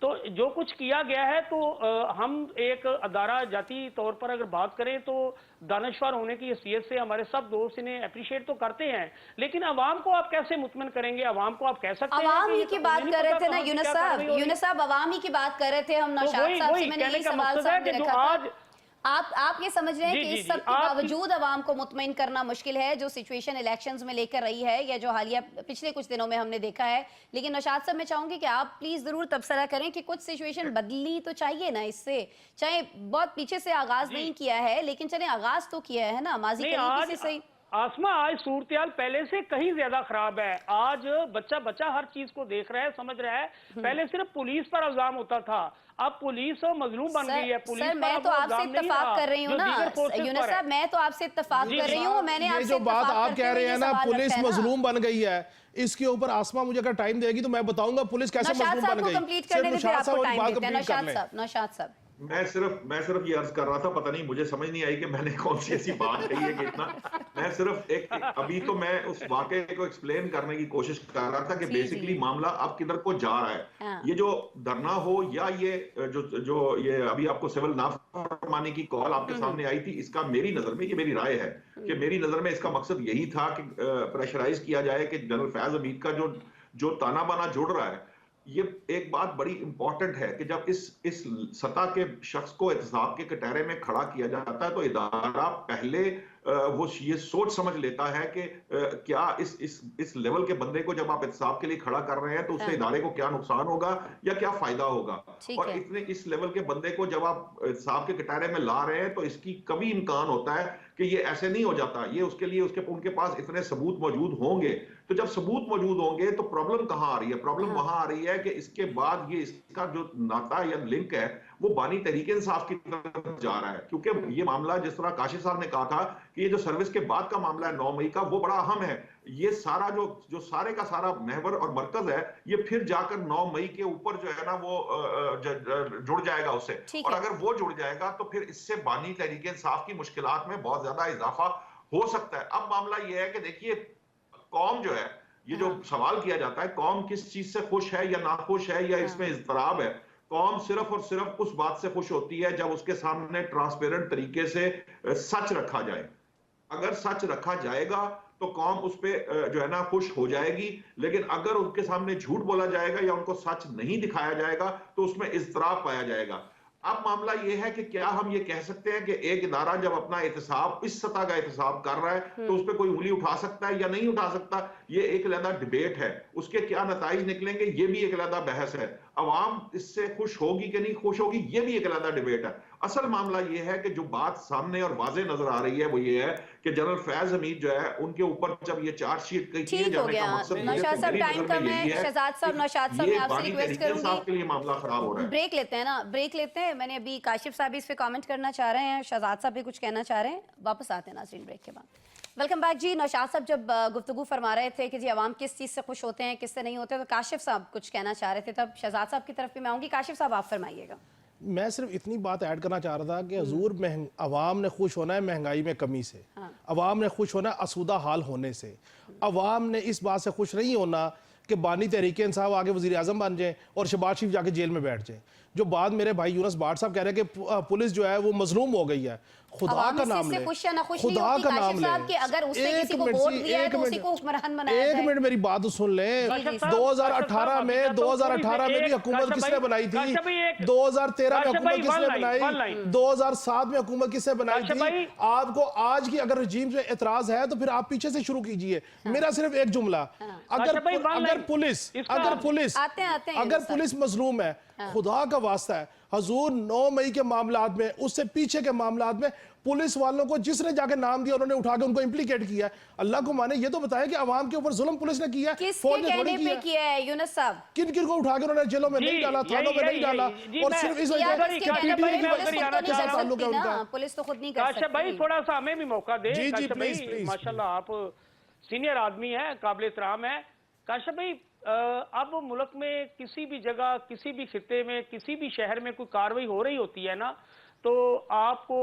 तो जो कुछ किया गया है, तो हम एक अदारा जाती तौर पर अगर बात करें तो दानिशवर होने की हैसियत से हमारे सब दोस्त इन्हें अप्रिशिएट तो करते हैं, लेकिन अवाम को आप कैसे मुतमिन करेंगे? अवाम को आप कह सकते हैं अवाम ही की बात कर रहे थे ना यूनुस साहब। यूनुस साहब अवाम ही की बात कर रहे थे। हम नौशाद साहब से मैंने ये सवाल है कि जो आज आप ये समझ रहे हैं जी, कि जी, इस जी, सब के आप- बावजूद अवाम को मुतमईन करना मुश्किल है, जो सिचुएशन इलेक्शंस में लेकर रही है या जो हालिया पिछले कुछ दिनों में हमने देखा है। लेकिन नौशाद साहब, मैं चाहूंगी कि आप प्लीज जरूर तबसरा करें कि कुछ सिचुएशन बदली तो चाहिए ना इससे, चाहे बहुत पीछे से आगाज जी। नहीं किया है, लेकिन चले आगाज तो किया है ना, माजी नहीं, करीबी आज से सही। आसमा, आज सूरत पहले से कहीं ज्यादा खराब है। आज बच्चा बच्चा हर चीज को देख रहा है, समझ रहा है। पहले सिर्फ पुलिस पर इल्जाम होता था, अब पुलिस मजलूम बन गई है। पुलिस सर, पर मैं अब तो वो आपसे इल्जाम नहीं इत्तेफाक रहा कर रही हूँ जो ना दीगर फोर्सेस यूनुस पर है। साहब, मैं तो आपसे इत्तेफाक जी, कर जी। रही हूँ। मैंने ये आपसे जो बात इत्तेफाक आप करते कह हुए रहे ये हैं ना, सवाल पुलिस रखा है ना। मजलूम बन गई है, इसके ऊपर आसमा मुझे अगर टाइम देगी तो मैं बताऊंगा पुलिस कैसे नौशाद मजलूम साहब बन को गई। कंप्लीट करने सिर्फ देते हैं, नौशाद आपको साहब टाइम बात देते हैं। कंप्लीट कर नौशाद लें। साहब, नौशाद साहब। मैं सिर्फ ये अर्ज कर रहा था, पता नहीं मुझे समझ नहीं आई कि मैंने कौन सी ऐसी बात कही है कि इतना। मैं सिर्फ अभी तो मैं उस वाकये को एक्सप्लेन करने की कोशिश कर रहा था कि जी, बेसिकली जी। मामला अब किधर को जा रहा है। हाँ। ये जो धरना हो या ये जो जो ये अभी आपको सिविल नाफरमानी की कॉल आपके सामने आई थी, इसका मेरी नजर में, ये मेरी राय है कि मेरी नजर में इसका मकसद यही था कि प्रेशराइज किया जाए कि जनरल फैज हमीद का जो ताना बाना जुड़ रहा है। ये एक बात बड़ी इंपॉर्टेंट है कि जब इस सतह के शख्स को एहतसाब के कटहरे में खड़ा किया जाता है तो इदारा पहले वो ये सोच समझ लेता है कि क्या इस लेवल के बंदे को जब आप एहतसाब के लिए खड़ा कर रहे हैं तो उससे हाँ। इदारे को क्या नुकसान होगा या क्या फायदा होगा। ठीक और है। इस लेवल के बंदे को जब आप एहतसाब के कटहरे में ला रहे हैं तो इसकी कभी इम्कान होता है कि ये ऐसे नहीं हो जाता। ये उसके लिए उनके पास इतने सबूत मौजूद होंगे, तो जब सबूत मौजूद होंगे तो प्रॉब्लम कहां आ रही है? प्रॉब्लम हाँ। वहां आ रही है कि इसके बाद ये इसका जो नाता या लिंक है वो बानी तहरीक इंसाफ की तरफ जा रहा है। क्योंकि ये मामला, जिस तरह काशिफ साहब ने कहा था कि ये जो सर्विस के बाद का मामला है 9 मई का, वो बड़ा अहम है। ये सारा जो सारे का सारा महवर और मरकज है, ये फिर जाकर 9 मई के ऊपर जो है ना वो जुड़ जाएगा उससे। ठीक और है। अगर वो जुड़ जाएगा तो फिर इससे बानी तहरीक इंसाफ की मुश्किलात में बहुत ज्यादा इजाफा हो सकता है। अब मामला ये है कि देखिए, कौम जो है, ये जो सवाल किया जाता है कौम किस चीज से खुश है या नाखुश है या इसमें इज़्तिराब है, कौम सिर्फ और सिर्फ उस बात से खुश होती है जब उसके सामने ट्रांसपेरेंट तरीके से सच रखा जाए। अगर सच रखा जाएगा तो कौम उस पे जो है ना खुश हो जाएगी, लेकिन अगर उनके सामने झूठ बोला जाएगा या उनको सच नहीं दिखाया जाएगा तो उसमें इज़्तिराब पाया जाएगा। अब मामला यह है कि क्या हम ये कह सकते हैं कि एक इदारा जब अपना एहतसाब, इस सतह का एहतसाब कर रहा है, तो उस पर कोई उंगली उठा सकता है या नहीं उठा सकता? ये एक अलग डिबेट है। उसके क्या नताइज निकलेंगे ये भी एक अलग बहस है। अवाम इससे खुश होगी कि नहीं खुश होगी ये भी एक अलग डिबेट है। असल मामला ये है कि जो बात सामने और वाजे नजर आ रही है वो ये है कि जनरल फैज हमीद जो है उनके ऊपर जब ये चार्जशीट किए ठीक हो जाने गया। का मकसद ये है नौशाद कि साहब, मेरी टाइम नजर कम में यही है। है शहजाद साहब, कि नौशाद साहब, ये मैं आपसे बानी रिक्वेस्ट तहरीक इंसाफ करूंगी, के लिए मामला खराब हो रहा है। ब्रेक लेते हैं ना, ब्रेक लेते हैं। मैंने अभी काशिफ साहब इस पे कमेंट करना चाह रहे हैं, शहजाद साहब भी कुछ कहना चाह रहे हैं, वापस आते हैं नाज़रीन ब्रेक के बाद। वेलकम बैक जी। नौशाद साहब जब गुफ्तगू फरमा रहे थे कि जी अवाम किस चीज़ से खुश होते हैं, किससे नहीं होते, तो काशिफ साहब कुछ कहना चाह रहे थे, तब शहजाद साहब की तरफ भी मैं आऊँगी। काशिफ साहब, आप फरमाइएगा। मैं सिर्फ इतनी बात ऐड करना चाह रहा था कि हजूर, अवाम ने खुश होना है महंगाई में कमी से, अवाम ने खुश होना है आसूदा हाल होने से, अवाम ने इस बात से खुश नहीं होना कि बानी तहरीक इंसाफ आगे वज़ीर आज़म बन जाए और शहबाज शरीफ जाके जेल में बैठ जाए। जो बात मेरे भाई यूनुस बाट साहब कह रहे हैं कि पुलिस जो है वो मजलूम हो गई है, खुदा का नाम ले, खुदा का नाम ले। अगर उसने किसी को वोट दिया है तो उसी को हुक्मरान बनाया एक जाए। मिनट मेरी बात सुन लें। काशिफ साहब, 2018 में 2018 में भी हुकूमत किसने बनाई थी? 2013 में हुकूमत किसने बनाई? 2007 में हुकूमत किसने बनाई थी? आपको आज की अगर रजीम से एतराज है तो फिर आप पीछे से शुरू कीजिए। मेरा सिर्फ एक जुमला, अगर पुलिस मजलूम है, खुदा का वास्ता है हजूर, 9 मई के मामलात में, उससे पीछे के मामलात में पुलिस वालों को जिसने जाके नाम दिया उन्होंने उठा के उनको इम्प्लीकेट किया। अल्लाह को माने, ये तो बताया कि अवाम के ऊपर जुल्म पुलिस ने किया, किसके कहने पे किया है यूनुस साहब? किन किन को उठा के उन्होंने जेलों में नहीं डाला, थानों में नहीं डाला, और सिर्फ इस वजह पुलिस तो खुद नहीं कर काशिफ भाई, थोड़ा सा हमें भी मौका दे। जी, काशिफ भाई, प्लीज। माशाल्लाह आप सीनियर आदमी है, काबिल एहतराम है। काशिफ भाई, अब मुल्क में किसी भी जगह, किसी भी खित्ते में, किसी भी शहर में कोई कार्रवाई हो रही होती है ना, तो आपको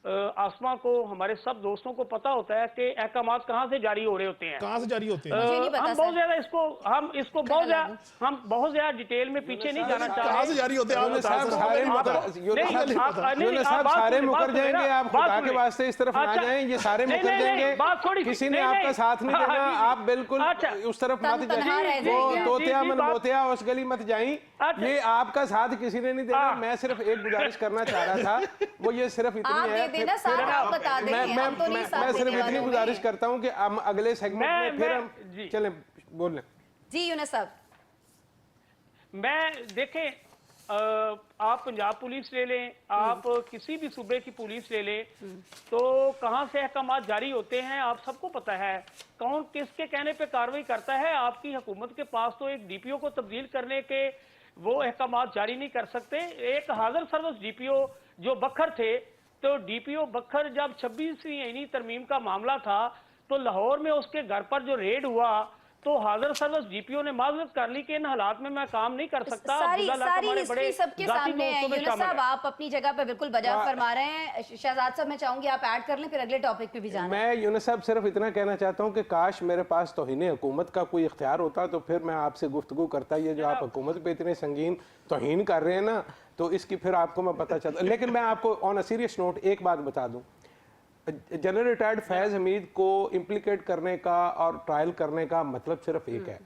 आसमा को, हमारे सब दोस्तों को पता होता है कि अहकामात कहाँ से जारी हो रहे होते हैं। कहाँ से जारी होते हैं? मुझे नहीं पता हम बहुत ज्यादा इसको बहुत ज्यादा डिटेल में पीछे नहीं जाना चाह कहाँ से रहे। जारी होते हैं? यूनुस साहब सारे यूनुस आप साहब बात सारे सुनिए, मुकर बात सुनिए जाएंगे, ना, आप बात खुदा के सुनिए। वास्ते इस तरफ ना अच्छा, जाएं, ये सारे नहीं, मुकर नहीं, जाएंगे। नहीं, बात थोड़ी किसी ने नहीं, आपका नहीं। साथ नहीं देना, हाँ, आप बिल्कुल अच्छा। उस तरफ मत तन्हा रह जाइए, जाएंगे वो आप। तोतिया जी, मन बात- मोतिया उस गली मत जाइए। अच्छा। ये आपका साथ किसी ने नहीं देना। हाँ। मैं सिर्फ एक गुजारिश करना चाह रहा था, वो ये सिर्फ आप इतनी दे है। देना साथ, आप बता देंगे, हम तो नहीं साथ मैं सिर्फ देने इतनी वालों गुजारिश में। करता हूँ कि हम अगले सेगमेंट में फिर हम जी। चलें बोल लें। जी यूनुस साहब, मैं देखें, आप पंजाब पुलिस ले लें, आप किसी भी सूबे की पुलिस ले लें, तो कहाँ से अहकामात जारी होते हैं आप सबको पता है। कौन किसके कहने पे कार्रवाई करता है। आपकी हुकूमत के पास तो एक डीपीओ को तब्दील करने के वो अहकामात जारी नहीं कर सकते। एक हाजिर सर्विस डीपीओ जो बखर थे, तो डीपीओ बखर जब 26वीं तरमीम का मामला था तो लाहौर में उसके घर पर जो रेड हुआ तो हाजिर सर्विस डीपीओ ने माजरत कर ली कि इन हालात में मैं काम नहीं कर सकता। सारी अब्दुल्ला लाख हमारे हिस्ट्री बड़े सबके जाती सामने है। दोस्तों में यूनुस शामिल साहब है। आप अपनी जगह पे बिल्कुल बजा फरमा रहे हैं। शहजाद साहब मैं चाहूंगी आप ऐड कर लें, फिर अगले टॉपिक पे भी जाना। मैं यूनुस साहब सिर्फ इतना कहना चाहता हूँ कि काश मेरे पास तौहीन हुकूमत का कोई इख्तियार होता तो फिर मैं आपसे गुफ्तगू करता। ये जो आप हुकूमत पे इतने संगीन तौहीन कर रहे हैं ना, तो इसकी फिर आपको मैं पता चलता। लेकिन मैं आपको ऑन अ सीरियस नोट एक बात बता दूं, जनरल रिटायर्ड फैज़ हमीद को इम्प्लीकेट करने का और ट्रायल करने का मतलब सिर्फ एक है।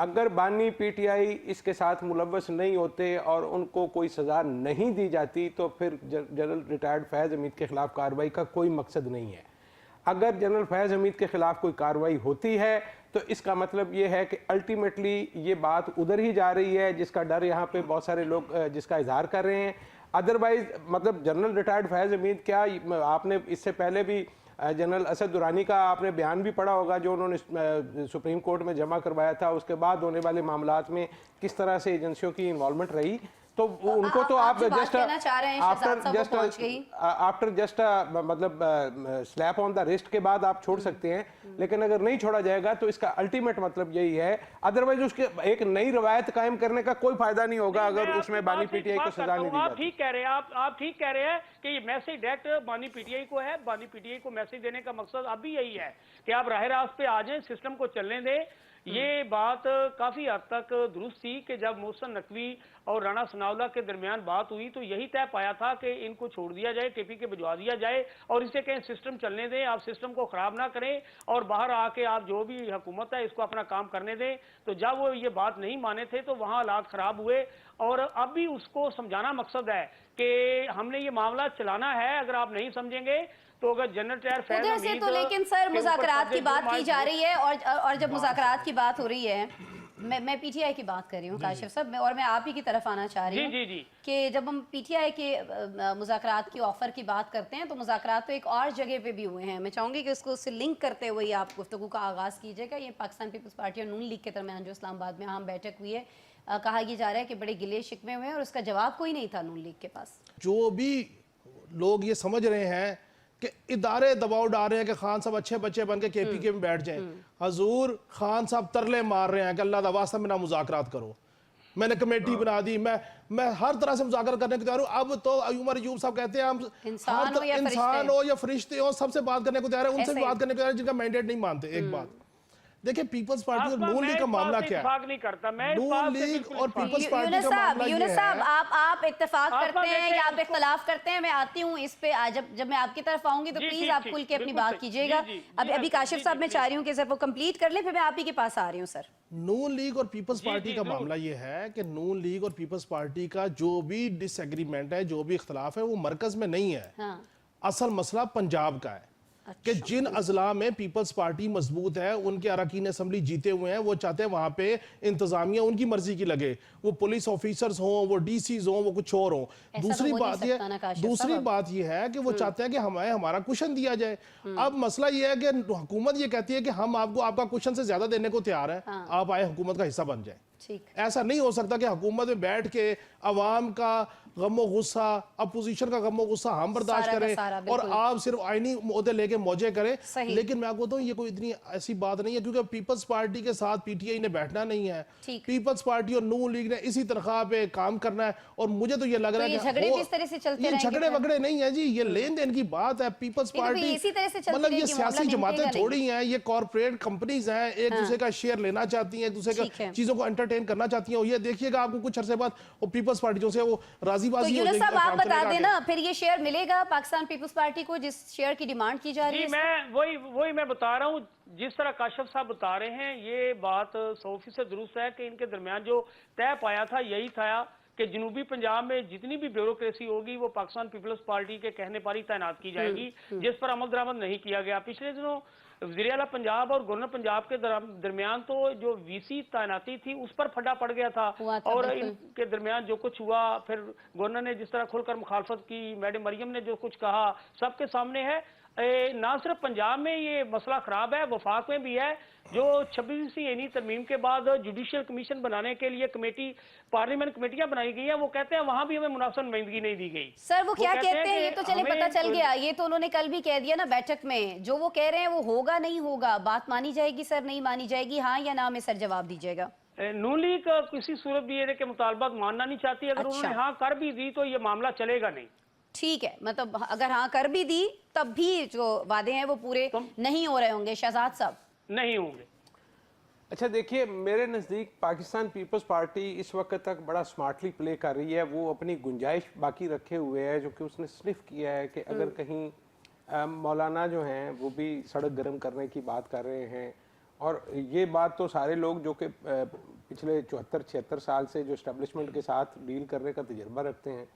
अगर बानी पीटीआई इसके साथ मुलव्वस नहीं होते और उनको कोई सज़ा नहीं दी जाती तो फिर जनरल रिटायर्ड फैज़ हमीद के खिलाफ कार्रवाई का कोई मकसद नहीं है। अगर जनरल फैज़ हमीद के खिलाफ कोई कार्रवाई होती है तो इसका मतलब ये है कि अल्टीमेटली ये बात उधर ही जा रही है जिसका डर यहाँ पे बहुत सारे लोग जिसका इजहार कर रहे हैं। अदरवाइज मतलब जनरल रिटायर्ड फैज़ हमीद क्या, आपने इससे पहले भी जनरल असद दुरानी का आपने बयान भी पढ़ा होगा जो उन्होंने सुप्रीम कोर्ट में जमा करवाया था, उसके बाद होने वाले मामलात में किस तरह से एजेंसियों की इन्वॉल्वमेंट रही। तो उनको तो आप जस्ट आफ्टर जस्ट मतलब स्लैप ऑन द रिस्ट के बाद आप छोड़ सकते हैं, लेकिन अगर नहीं छोड़ा जाएगा तो इसका अल्टीमेट मतलब यही है। अदरवाइज उसके एक नई रवायत कायम करने का कोई फायदा नहीं होगा अगर उसमें बानी पीटीआई को सजा नहीं दी आप जाती। ठीक कह रहे हैं, आप ठीक कह रहे हैं कि ये मैसेज डायरेक्ट बानी पीटीआई को है। बानी पीटीआई को मैसेज देने का मकसद अब भी यही है कि आप राह रास्त पे आ जाएं, सिस्टम को चलने दें। ये बात काफी हद तक दुरुस्त थी कि जब मोहसिन नकवी और राणा सनाउल्लाह के दरमियान बात हुई तो यही तय पाया था कि इनको छोड़ दिया जाए, टीपी के भिजवा दिया जाए और इसे कहें सिस्टम चलने दें, आप सिस्टम को खराब ना करें और बाहर आके आप जो भी हुकूमत है इसको अपना काम करने दें। तो जब वो ये बात नहीं माने थे तो वहाँ हालात खराब हुए और अब भी उसको समझाना मकसद है कि हमने ये मामला चलाना है। अगर आप नहीं समझेंगे तो अगर जनरल टायर उधर से तो लेकिन सर मुज़ाकरात की बात की जा रही है और जब मुज़ाकरात की बात हो रही है, मैं पीटीआई की बात कर रही हूँ काशिफ साहब, और मैं आप ही की तरफ आना चाह रही हूँ कि जब हम पीटीआई के मुज़ाकरात की ऑफर की बात करते हैं तो मुज़ाकरात तो एक और जगह पे भी हुए हैं। मैं चाहूँगी कि उसको उससे लिंक करते हुए आप गुफ्तगू का आगाज़ कीजिएगा। ये पाकिस्तान पीपल्स पार्टी और नून लीग के दरमियान जो इस्लामाबाद में अहम बैठक हुई है, कहा यह जा रहा है कि बड़े गिले शिकवे हुए हैं और उसका जवाब कोई नहीं था नून लीग के पास। जो भी लोग ये समझ रहे हैं कि इदारे दबाव डाल रहे हैं कि खान साहब अच्छे बच्चे बन के केपीके में बैठ जाएं, हजूर खान साहब तरले मार रहे हैं कि अल्लाह दा वास्ता में ना मुज़ाकरात करो, मैंने कमेटी बना दी, मैं हर तरह से मुज़ाकरा करने को तैयार हूँ। अब तो उमर अयूब साहब कहते हैं हम इंसान हो या फरिश्ते हो सबसे बात करने को तैयार है, उनसे भी बात करने को तैयार है जिनका मैंडेट नहीं मानते। एक बात देखिए, पीपल्स पार्टी और नून लीग का मामला क्या है? नून लीग और पीपल्स पार्टी का मामला ये है। आप इत्तेफाक करते हैं या आप इख्तलाफ करते हैं? मैं आती हूँ इस पे, जब मैं आपकी तरफ आऊंगी तो प्लीज आप खुल के अपनी बात कीजिएगा। अभी काशिफ साहब मैं चाह रही हूँ कि सिर्फ वो कंप्लीट कर ले, फिर मैं आप ही के पास आ रही हूँ। सर, नून लीग और पीपल्स पार्टी का मामला ये है कि नून लीग और पीपल्स पार्टी का जो भी डिसएग्रीमेंट है, जो भी इख्तलाफ है, वो मरकज में नहीं है। असल मसला पंजाब का है कि जिन अजला में पीपल्स पार्टी मजबूत है, उनके अरकान असम्बली जीते हुए हैं, वो चाहते हैं वहां पे इंतजामिया उनकी मर्जी की लगे, वो पुलिस ऑफिसर्स हों, वो डीसीज हों, वो कुछ और हों। दूसरी बात ये है कि वो चाहते हैं कि हमें हमारा कुशन दिया जाए। अब मसला ये है कि हुकूमत ये कहती है कि हम आपको आपका कुशन से ज्यादा देने को तैयार है, आप आए हुकूमत का हिस्सा बन जाए। ऐसा नहीं हो सकता कि हुकूमत में बैठ के अवाम का गमो गुस्सा, अपोजिशन का गमो गुस्सा हम बर्दाश्त सारा का करें सारा, और बिल्कुल। आप सिर्फ आईनी मुद्दे लेके मौजे करें। सही। लेकिन मैं आपको बताऊं ये कोई इतनी ऐसी बात नहीं है, क्योंकि पीपल्स पार्टी के साथ पीटीआई ने बैठना नहीं है। ठीक। पीपल्स पार्टी और नून लीग ने इसी तनख्वाह पे काम करना है। और मुझे तो ये लग रहा है ये कि झगड़े वो- भी इस तरह से चलते ये रहेंगे झगड़े फिर? वगड़े नहीं है जी, ये लेन देन की बात है। पीपल्स ये तो पार्टी इसी तरह से चलती मतलब ये रहेगी, मामला सियासी जमातें निपटेगा नहीं। थोड़ी हैं, ये कॉर्पोरेट कंपनीज हैं, एक दूसरे का शेयर लेना चाहती हैं, एक दूसरे ठीक है। का चीजों को एंटरटेन करना चाहती हैं। और ये देखिएगा आपको कुछ अरसे बाद वो पीपल्स पार्टी जो से वो तो राजीबाजी हो यूनुस जाएगी साहब और आप काम बता चलेगा देना आगे। फिर ये शेयर मिलेगा पाकिस्तान पीपल्स पार्टी को जिस शेयर की डिमांड की जा रही जी है? मैं वही मैं बता रहा हूँ, जिस तरह काशिफ साहब बता रहे हैं ये बात 100% दुरुस्त है कि इनके दरमियान जो तय पाया था यही था कि जनूबी पंजाब में जितनी भी ब्यूरोक्रेसी होगी वो पाकिस्तान पीपल्स पार्टी के कहने पर ही तैनात की जाएगी, जिस पर अमल दरामद नहीं किया गया। पिछले दिनों वज़ीर आला पंजाब और गवर्नर पंजाब के दरमियान तो जो वीसी तैनाती थी उस पर फड्डा पड़ गया था हुआ था, और बिल्कुल। इनके दरमियान जो कुछ हुआ, फिर गवर्नर ने जिस तरह खुलकर मुखालफत की, मैडम मरियम ने जो कुछ कहा सबके सामने है। ना सिर्फ पंजाब में ये मसला खराब है, वफाक में भी है। जो 26वीं यानी तरमीम के बाद जुडिशियल कमीशन बनाने के लिए कमेटी, पार्लियामेंट कमेटियां बनाई गई हैं, वो कहते हैं वहां भी हमें मुनासिब नुमाइंदगी नहीं दी गई। सर वो क्या कहते हैं ये कि तो चले हमें- पता चल गया, ये तो उन्होंने कल भी कह दिया ना बैठक में, जो वो कह रहे हैं वो होगा नहीं होगा, बात मानी जाएगी सर नहीं मानी जाएगी, हाँ या ना में सर जवाब दीजिएगा। नून लीग किसी सूरत भी ये के मुतालबात मानना नहीं चाहती। अगर अच्छा। उन्होंने हाँ कर भी दी तो ये मामला चलेगा नहीं। ठीक है, मतलब अगर हाँ कर भी दी तब भी जो वादे हैं वो पूरे नहीं हो रहे होंगे शहजाद साहब? नहीं होंगे। अच्छा देखिए, मेरे नज़दीक पाकिस्तान पीपल्स पार्टी इस वक्त तक बड़ा स्मार्टली प्ले कर रही है। वो अपनी गुंजाइश बाकी रखे हुए है, जो कि उसने स्निफ किया है कि अगर कहीं मौलाना जो हैं वो भी सड़क गर्म करने की बात कर रहे हैं। और ये बात तो सारे लोग जो कि पिछले 74-76 साल से जो इस्टेब्लिशमेंट के साथ डील करने का तजुर्बा रखते हैं,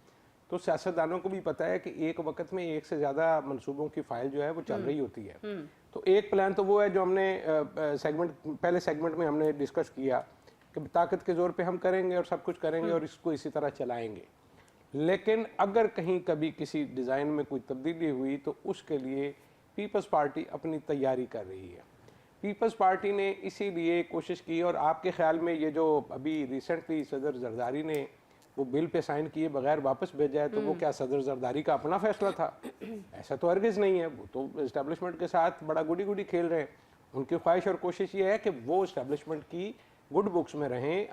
तो सियासतदानों को भी पता है कि एक वक्त में एक से ज़्यादा मंसूबों की फाइल जो है वो चल रही होती है। तो एक प्लान तो वो है जो हमने पहले सेगमेंट में हमने डिस्कस किया कि ताकत के ज़ोर पे हम करेंगे और सब कुछ करेंगे और इसको इसी तरह चलाएंगे। लेकिन अगर कहीं कभी किसी डिज़ाइन में कोई तब्दीली हुई तो उसके लिए पीपल्स पार्टी अपनी तैयारी कर रही है। पीपल्स पार्टी ने इसीलिए कोशिश की, और आपके ख्याल में ये जो अभी रिसेंटली सदर जरदारी ने वो बिल पे साइन किए बगैर वापस भेजा है, तो वो क्या सदर जरदारी का अपना फैसला था? ऐसा तो हरगिज़ नहीं है। वो तो इस्टेब्लिशमेंट के साथ बड़ा गुडी गुडी खेल रहे हैं। उनकी ख्वाहिश और कोशिश ये है कि वो इस्टेब्लिशमेंट की गुड बुक्स में रहें,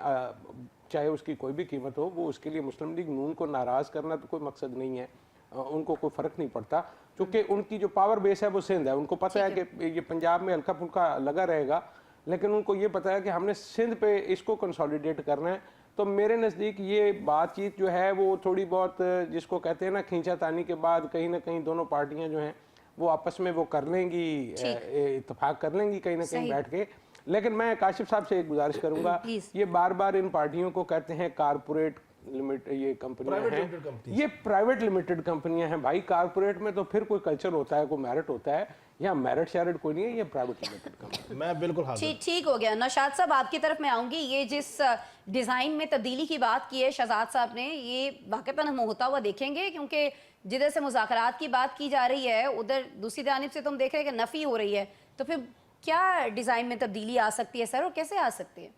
चाहे उसकी कोई भी कीमत हो। वो उसके लिए मुस्लिम लीग नून को नाराज़ करना तो कोई मकसद नहीं है, उनको कोई फ़र्क नहीं पड़ता, क्योंकि उनकी जो पावर बेस है वो सिंध है। उनको पता है कि ये पंजाब में हल्का फुल्का लगा रहेगा, लेकिन उनको ये पता है कि हमने सिंध पे इसको कंसोलिडेट करना है। तो मेरे नज़दीक ये बातचीत जो है वो थोड़ी बहुत, जिसको कहते हैं ना खींचातानी के बाद कहीं ना कहीं दोनों पार्टियां जो हैं वो आपस में वो कर लेंगी, इत्तेफाक कर लेंगी कहीं ना कहीं बैठ के। लेकिन मैं काशिफ साहब से एक गुजारिश करूंगा, ये बार बार इन पार्टियों को कहते हैं कारपोरेट लिमिट, ये कंपनियां हैं, ये प्राइवेट लिमिटेड कंपनियां हैं। भाई कारपोरेट में तो फिर कोई कल्चर होता है, कोई मेरिट होता है, या मेरिट शेरिट कोई नहीं है, ये प्राइवेट लिमिटेड कंपनी। मैं बिल्कुल हाजिर। ठीक हो गया। नौशाद साहब आपकी तरफ मैं आऊंगी। ये जिस डिज़ाइन में तब्दीली की बात की है शहजाद साहब ने, ये वाकईतन हम होता हुआ देखेंगे, क्योंकि जिधर से मुज़ाकरात की बात की जा रही है उधर दूसरी जानिब से तो हम देख रहे हैं कि नफ़ी हो रही है। तो फिर क्या डिज़ाइन में तब्दीली आ सकती है सर, और कैसे आ सकती है?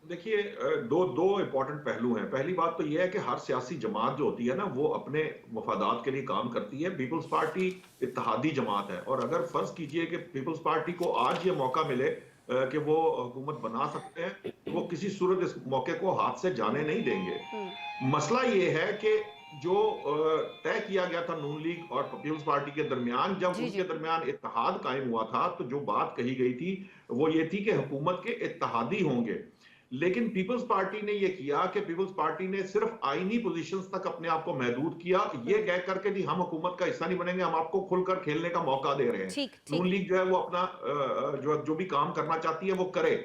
देखिए, दो इम्पोर्टेंट पहलू हैं। पहली बात तो यह है कि हर सियासी जमात जो होती है ना वो अपने मफादात के लिए काम करती है। पीपल्स पार्टी इत्तेहादी जमात है, और अगर फर्ज कीजिए कि पीपल्स पार्टी को आज ये मौका मिले कि वो हुकूमत बना सकते हैं, वो किसी सूरत इस मौके को हाथ से जाने नहीं देंगे। मसला ये है कि जो तय किया गया था नून लीग और पीपल्स पार्टी के दरमियान, जब उनके दरमियान इत्तेहाद कायम हुआ था, तो जो बात कही गई थी वो ये थी कि हुकूमत के इत्तेहादी होंगे। लेकिन पीपल्स पार्टी ने यह किया कि पीपल्स पार्टी ने सिर्फ आईनी पोजीशंस तक अपने आप को महदूद किया, ये कह करके जी हम हुकूमत का हिस्सा नहीं बनेंगे, हम आपको खुलकर खेलने का मौका दे रहे हैं। नून लीग जो है वो अपना जो भी काम करना चाहती है वो करे,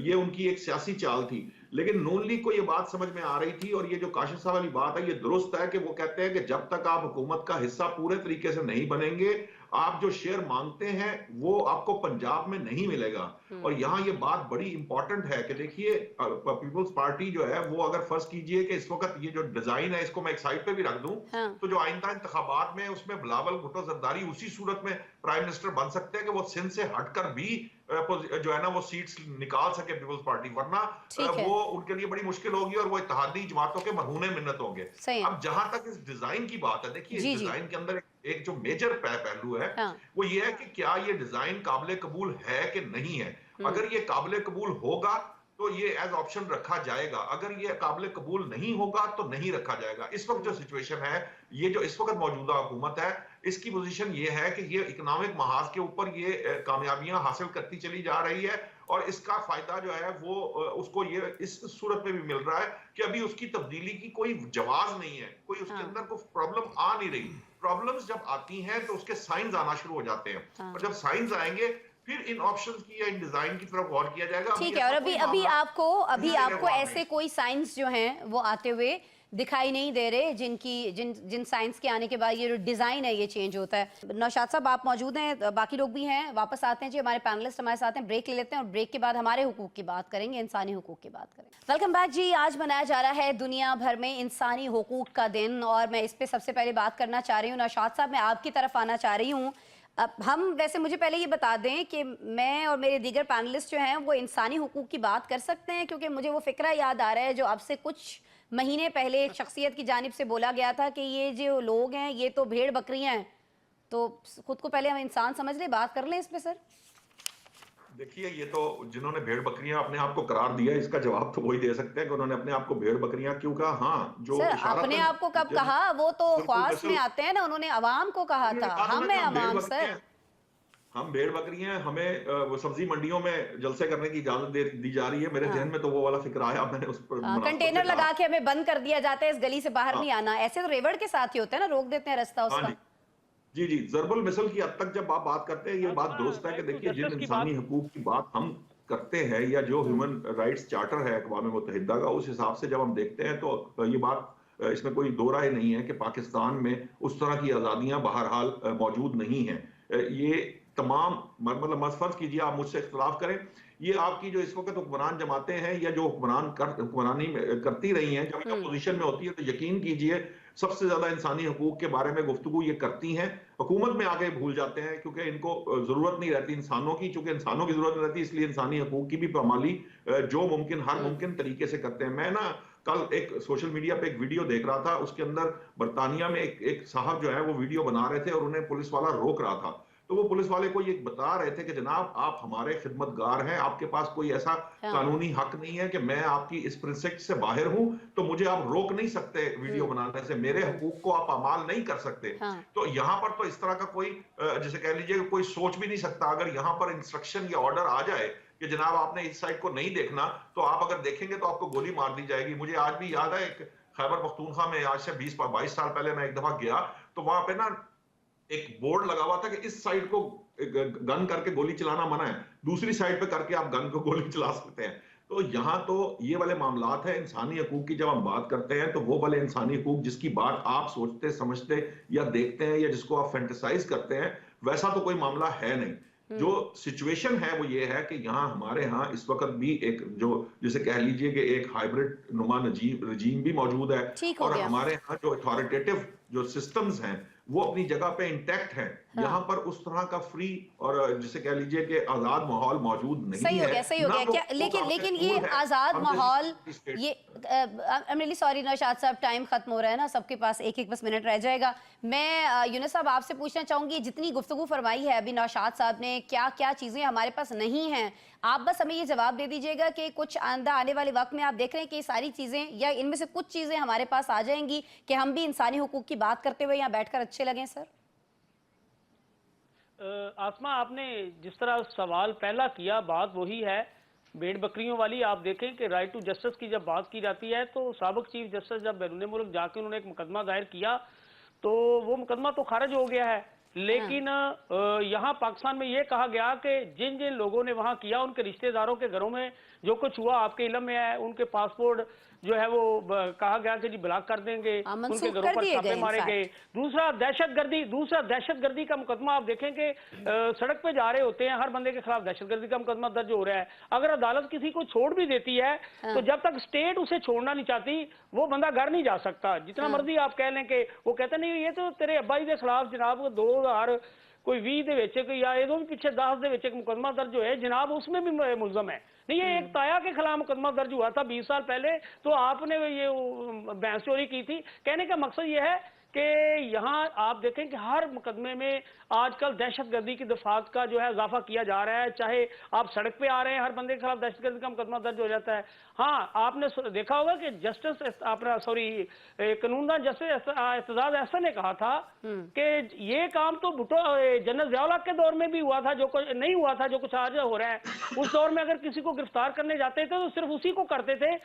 ये उनकी एक सियासी चाल थी। लेकिन नून लीग को ये बात समझ में आ रही थी, और ये जो काशिफ साहब वाली बात है ये दुरुस्त है कि वो कहते हैं कि जब तक आप हुकूमत का हिस्सा पूरे तरीके से नहीं बनेंगे, आप जो शेयर मांगते हैं वो आपको पंजाब में नहीं मिलेगा। और यहाँ ये बात बड़ी इंपॉर्टेंट है कि देखिए पीपल्स पार्टी जो है वो, अगर फर्ज कीजिए कि इस वक्त ये जो डिजाइन है इसको मैं एक साइड पे भी रख दूं, हाँ। तो जो आइंदा इंतखाबात में उसमें बिलावल भुट्टो जरदारी उसी सूरत में प्राइम मिनिस्टर बन सकते हैं कि वो सिंध से हटकर भी जो है ना वो सीट्स निकाल सके पीपल्स पार्टी, वरना वो उनके लिए बड़ी मुश्किल होगी और वो इत्तेहादी जमातों के मरहूने मिन्नत होंगे। अब जहां तक इस डिजाइन की बात है, देखिए इस डिजाइन के अंदर एक जो मेजर पहलू है वो ये है कि क्या ये डिजाइन काबिल कबूल है कि नहीं है। अगर ये काबिल कबूल होगा तो ये एज ऑप्शन रखा जाएगा, अगर ये काबिल कबूल नहीं होगा तो नहीं रखा जाएगा। इस वक्त जो सिचुएशन है, ये जो इस वक्त मौजूदा हुकूमत है, इसकी पोजीशन ये है कि ये इकोनॉमिक महाज के ऊपर ये कामयाबियां हासिल करती चली जा रही है और इसका फायदा जो है वो उसको ये इस सूरत में भी मिल रहा है कि अभी उसकी तब्दीली की कोई जवाज नहीं है, कोई उसके अंदर कोई प्रॉब्लम आ नहीं रही। प्रॉब्लम्स जब आती हैं तो उसके साइंस आना शुरू हो जाते हैं और जब साइंस आएंगे फिर इन ऑप्शंस की या इन डिजाइन की तरफ गौर किया जाएगा। ठीक है, और अभी आपको ऐसे कोई साइंस जो हैं वो आते हुए दिखाई नहीं दे रहे जिन साइंस के आने के बाद ये जो डिज़ाइन है ये चेंज होता है। नौशाद साहब आप मौजूद हैं, बाकी लोग भी हैं, वापस आते हैं जी, हमारे पैनलिस्ट हमारे साथ हैं, ब्रेक ले लेते हैं और ब्रेक के बाद हमारे हुकूक की बात करेंगे, इंसानी हुकूक की बात करेंगे। वेलकम बैक जी। आज मनाया जा रहा है दुनिया भर में इंसानी हुकूक का दिन और मैं इस पर सबसे पहले बात करना चाह रही हूँ। नौशाद साहब, मैं आपकी तरफ आना चाह रही हूँ। अब हम वैसे मुझे पहले ये बता दें कि मैं और मेरे दीगर पैनलिस्ट जो हैं वो इंसानी हुकूक की बात कर सकते हैं, क्योंकि मुझे वो फ़िक्रा याद आ रहा है जो अब से कुछ महीने पहले एक शख्सियत की जानिब से बोला गया था कि ये जो लोग हैं ये तो भेड़ बकरियां हैं। तो खुद को पहले हम इंसान समझ लें, बात कर लें इस पे सर। देखिए, ये तो जिन्होंने भेड़ बकरियां अपने आप को करार दिया, इसका जवाब तो वही दे सकते हैं कि उन्होंने अपने आप को भेड़ बकरियां क्यों कहा। हाँ, जो सर अपने आप को कब कहा, वो तो ख्वास में आते हैं ना, उन्होंने अवाम को कहा था, हम हैं अवाम सर। हम भेड़ बकरियां, हमें वो सब्जी मंडियों में जलसे करने की इजाजत दी जा रही है। मेरे जहन में तो वो वाला फिक्र आया, मैंने उस पर कंटेनर लगा के हमें बंद कर दिया जाता है, इस गली से बाहर नहीं आना। ऐसे तो रेवड़ के साथ ही होता है ना, रोक देते हैं रास्ता उसका। जी जी, जरबुल मिसल की हद तक जब आप बात करते हैं, ये बात दुरुस्त है कि देखिए जिन इंसानी हकूक की बात हम करते हैं या जो ह्यूमन राइट्स चार्टर है अक़वाम मुत्तहिदा का, उस हिसाब से जब हम देखते हैं तो ये बात, इसमें कोई दो राय नहीं है कि पाकिस्तान में उस तरह की आज़ादियां बहरहाल मौजूद नहीं हैं। ये तमाम, मतलब फर्ज कीजिए आप मुझसे इख्तिलाफ करें, ये आपकी जो इस वक्त हुक्मरान जमातें हैं या जो हुक्मरानी करती रही हैं, जब अपोजिशन में होती है तो यकीन कीजिए सबसे ज्यादा इंसानी हकूक के बारे में गुफ्तगू ये करती हैं, हुकूमत में आके भूल जाते हैं क्योंकि इनको जरूरत नहीं रहती इंसानों की। चूंकि इंसानों की जरूरत नहीं रहती, इसलिए इंसानी हकूक की भी पामाली जो मुमकिन हर मुमकिन तरीके से करते हैं। मैं ना कल एक सोशल मीडिया पे एक वीडियो देख रहा था, उसके अंदर बरतानिया में एक साहब जो है वो वीडियो बना रहे थे और उन्हें पुलिस वाला रोक रहा था। तो वो पुलिस वाले को ये बता रहे थे कि जनाब आप हमारे खिदमतगार हैं, आपके पास कोई ऐसा कानूनी हक नहीं है कि मैं आपकी इस प्रिंसिपल से बाहर हूं तो मुझे आप रोक नहीं सकते वीडियो बनाने से, मेरे हकूक को आप अमाल नहीं कर सकते। तो यहाँ पर तो इस तरह का कोई, जैसे कह लीजिए, कोई सोच भी नहीं सकता। अगर यहाँ पर इंस्ट्रक्शन या ऑर्डर आ जाए कि जनाब आपने इस साइड को नहीं देखना, तो आप अगर देखेंगे तो आपको गोली मार दी जाएगी। मुझे आज भी याद है, एक खैबर पख्तूनख्वा में आज से 20-22 साल पहले मैं एक दफा गया तो वहां पे ना एक बोर्ड लगा हुआ था कि इस साइड को गन करके गोली चलाना मना है, दूसरी साइड पे करके आप गन को गोली चला सकते हैं। तो यहाँ तो ये वाले मामलात है इंसानी हकूक की। जब हम बात करते हैं तो वो वाले इंसानी हकूक जिसकी बात आप सोचते समझते या देखते हैं या जिसको आप फैंटेसाइज करते हैं, वैसा तो कोई मामला है नहीं। जो सिचुएशन है वो ये है कि यहाँ हमारे यहाँ इस वक्त भी एक जो जिसे कह लीजिए कि एक हाइब्रिड नुमा रजीम भी मौजूद है और हमारे यहाँ जो अथॉरिटेटिव जो सिस्टम्स हैं वो अपनी जगह पे इंटैक्ट हैं। यहाँ पर उस तरह का फ्री और जिसे कह लीजिए कि आजाद माहौल मौजूद नहीं है। सही हो गया क्या? लेकिन ये आजाद माहौल, ये I am really sorry Naushad साहब, टाइम खत्म हो रहा है ना, सबके पास एक बस मिनट रह जाएगा। मैं यूनुस साहब आपसे पूछना चाहूंगी, जितनी गुफ्तगू फरमाई है अभी नौशाद साहब ने, क्या क्या चीजें हमारे पास नहीं हैं, आप बस हमें ये जवाब दे दीजिएगा कि कुछ आने वाले वक्त में आप देख रहे हैं कि सारी चीजें या इनमें से कुछ चीजें हमारे पास आ जाएंगी कि हम भी इंसानी हुकूक की बात करते हुए यहाँ बैठकर अच्छे लगें। सर आसमा, आपने जिस तरह सवाल पहला किया, बात वही है भेड़ बकरियों वाली। आप देखें कि राइट टू जस्टिस की जब बात की जाती है तो साबिक चीफ जस्टिस जब बैरून मुल्क जाके उन्होंने एक मुकदमा दायर किया तो वो मुकदमा तो खारिज हो गया है, लेकिन यहाँ पाकिस्तान में ये कहा गया कि जिन जिन लोगों ने वहाँ किया उनके रिश्तेदारों के घरों में जो कुछ हुआ आपके इल्म में है, उनके पासपोर्ट जो है वो कहा गया कि जी ब्लॉक कर देंगे, उनके घरों पर छापे मारे गए। दूसरा दहशतगर्दी का मुकदमा आप देखें कि सड़क पे जा रहे होते हैं, हर बंदे के खिलाफ दहशतगर्दी का मुकदमा दर्ज हो रहा है। अगर अदालत किसी को छोड़ भी देती है तो जब तक स्टेट उसे छोड़ना नहीं चाहती वो बंदा घर नहीं जा सकता। जितना मर्जी आप कह लें कि वो कहते नहीं ये तो तेरे अब्बा जी के खिलाफ जनाब 2000 कोई 20 ਦੇ ਵਿੱਚ या ये भी पीछे 10 ਦੇ ਵਿੱਚ एक मुकदमा दर्ज हुआ है जनाब, उसमें भी मुलजम है। नहीं, ये एक ताया के खिलाफ मुकदमा दर्ज हुआ था 20 साल पहले, तो आपने ये भैंस चोरी की थी। कहने का मकसद ये है कि यहाँ आप देखें कि हर मुकदमे में आजकल दहशतगर्दी की दफात का जो है इजाफा किया जा रहा है। चाहे आप सड़क पे आ रहे हैं, हर बंदे के खिलाफ दहशतगर्दी का मुकदमा दर्ज हो जाता है। हाँ, आपने देखा होगा कि कानूनदान जस्टिस एतजाज अहसन ने कहा था कि ये काम तो भुट्टो जनरल ज़िया-उल-हक के दौर में भी हुआ था, जो कुछ नहीं हुआ था, जो कुछ आज हो रहा है। उस दौर में अगर किसी को गिरफ्तार करने जाते थे तो सिर्फ उसी को करते थे,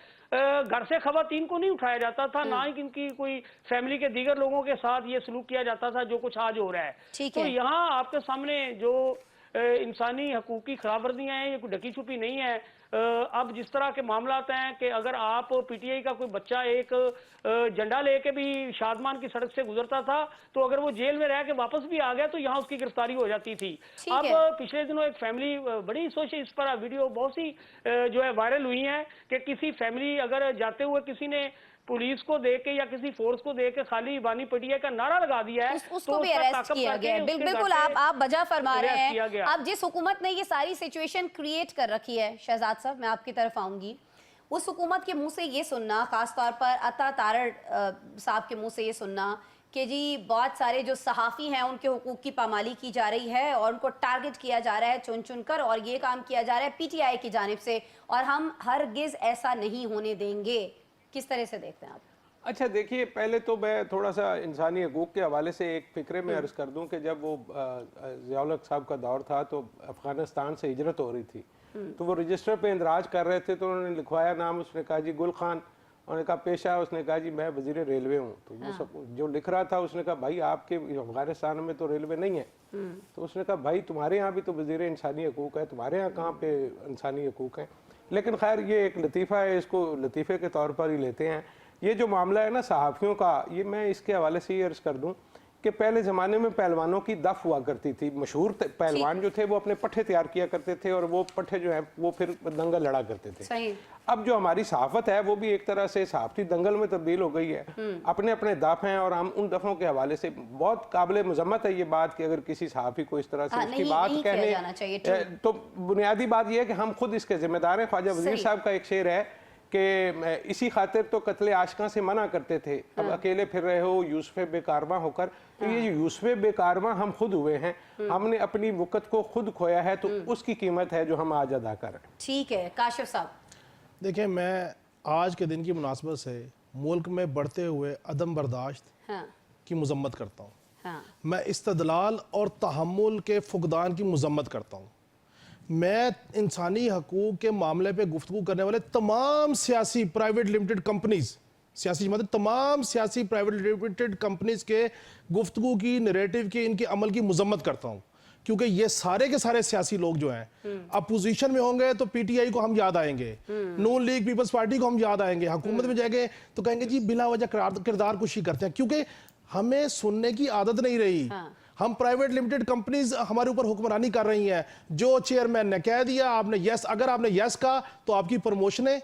घर से खवातीन को नहीं उठाया जाता था, ना ही इनकी कोई फैमिली के दीगर लोगों के साथ ये सलूक किया जाता था जो कुछ आज हो रहा है। तो यहाँ आपके सामने जो इंसानी हकूक की खिलाफवर्जियां हैं, ये कोई ढकी छुपी नहीं है। अब जिस तरह के मामला हैं कि अगर आप पीटीआई का कोई बच्चा एक झंडा लेके भी शादमान की सड़क से गुजरता था तो अगर वो जेल में रह के वापस भी आ गया तो यहाँ उसकी गिरफ्तारी हो जाती थी। अब पिछले दिनों एक फैमिली बड़ी सोशल इस पर वीडियो बहुत सी जो है वायरल हुई है कि किसी फैमिली अगर जाते हुए किसी ने पुलिस को देख के या किसी फोर्स को देख के खाली बानी पटिया का नारा लगा दिया है उसको भी अरेस्ट किया गया है। बिल्कुल आप वजह फरमा रहे हैं। अब जिस हुकूमत ने ये सारी सिचुएशन क्रिएट कर रखी है, शहजाद साहब मैं आपकी तरफ आऊंगी, उस हुकूमत के मुंह से ये सुनना, खासतौर पर अता तारड़ साहब के मुंह से ये सुनना कि जी बहुत सारे जो सहाफ़ी हैं उनके हुकूक की पामाली की जा रही है और उनको टारगेट किया जा रहा है चुन चुन कर, और ये काम किया जा रहा है पीटीआई की जानिब से, और हम हरगिज़ ऐसा नहीं होने देंगे। किस तरह से देखते हैं आप? अच्छा देखिए, पहले तो मैं थोड़ा सा इंसानी हकूक़ के हवाले से एक फ़िक्रे में अर्ज़ कर दूं कि जब वो ज़िया-उल-हक साहब का दौर था तो अफ़गानिस्तान से हिजरत हो रही थी, तो वो रजिस्टर पे इंदराज कर रहे थे, तो उन्होंने लिखवाया नाम, उसने कहा जी गुल खान, उन्होंने कहा पेशा, उसने कहा जी मैं वज़ीर रेलवे हूँ। तो वो सब जो लिख रहा था उसने कहा भाई आपके अफ़गानिस्तान में तो रेलवे नहीं है। तो उसने कहा भाई तुम्हारे यहाँ भी तो वज़ीर इंसानी हकूक़ है, तुम्हारे यहाँ कहाँ पे इंसानी हकूक़ हैं। लेकिन खैर ये एक लतीफ़ा है, इसको लतीफ़े के तौर पर ही लेते हैं। ये जो मामला है ना सहाफ़ियों का, ये मैं इसके हवाले से ये अर्ज़ कर दूं कि पहले ज़माने में पहलवानों की दफ़ हुआ करती थी। मशहूर पहलवान जो थे वो अपने पट्टे तैयार किया करते थे और वो पट्टे जो है वो फिर दंगल लड़ा करते थे। अब जो हमारी सहाफ़त है वो भी एक तरह से सहाफ़ती दंगल में तब्दील हो गई है। अपने अपने दफ़ हैं और हम उन दफ़ों के हवाले से बहुत काबिल मज़म्मत है ये बात कि अगर किसी सहाफ़ी को इस तरह से उसकी बात कहने, तो बुनियादी बात यह है कि हम खुद इसके ज़िम्मेदार हैं। ख्वाजा वज़ीर साहब का एक शेर है कि इसी खातिर तो कत्ले आशिकां से मना करते थे, अब अकेले फिर रहे हो यूसुफ़े बेकारवा होकर। तो ये यूसुफ़े बेकारवा हम खुद हुए हैं, हमने अपनी वक़्त को खुद खोया है, तो उसकी कीमत है जो हम आज अदा कर रहे हैं। ठीक है काशिफ साहब। देखिए, मैं आज के दिन की मुनासबत से मुल्क में बढ़ते हुए अदम बर्दाश्त की मजम्मत करता हूँ। मैं इस्तदलाल और तहम्मुल के फुकदान की मजम्मत करता हूँ। मैं इंसानी हकूक़ के मामले पे गुफ्तगू करने वाले तमाम सियासी प्राइवेट लिमिटेड कंपनीज़, सियासी मतलब तमाम सियासी प्राइवेट लिमिटेड कंपनीज़ के गुफ्तगू की, नरेटिव की, इनके अमल की मजम्मत करता हूँ, क्योंकि ये सारे के सारे सियासी लोग जो हैं अपोजिशन में होंगे तो पीटीआई को हम याद आएंगे, नून लीग पीपल्स पार्टी को हम याद आएंगे, हुकूमत में जाएंगे तो कहेंगे जी बिला वजह किरदार कुशी करते हैं, क्योंकि हमें सुनने की आदत नहीं रही। हम प्राइवेट लिमिटेड कंपनीज हमारे ऊपर हुक्मरानी कर रही हैं। जो चेयरमैन ने कह दिया, आपने यस, अगर आपने यस कहा तो आपकी प्रमोशनें,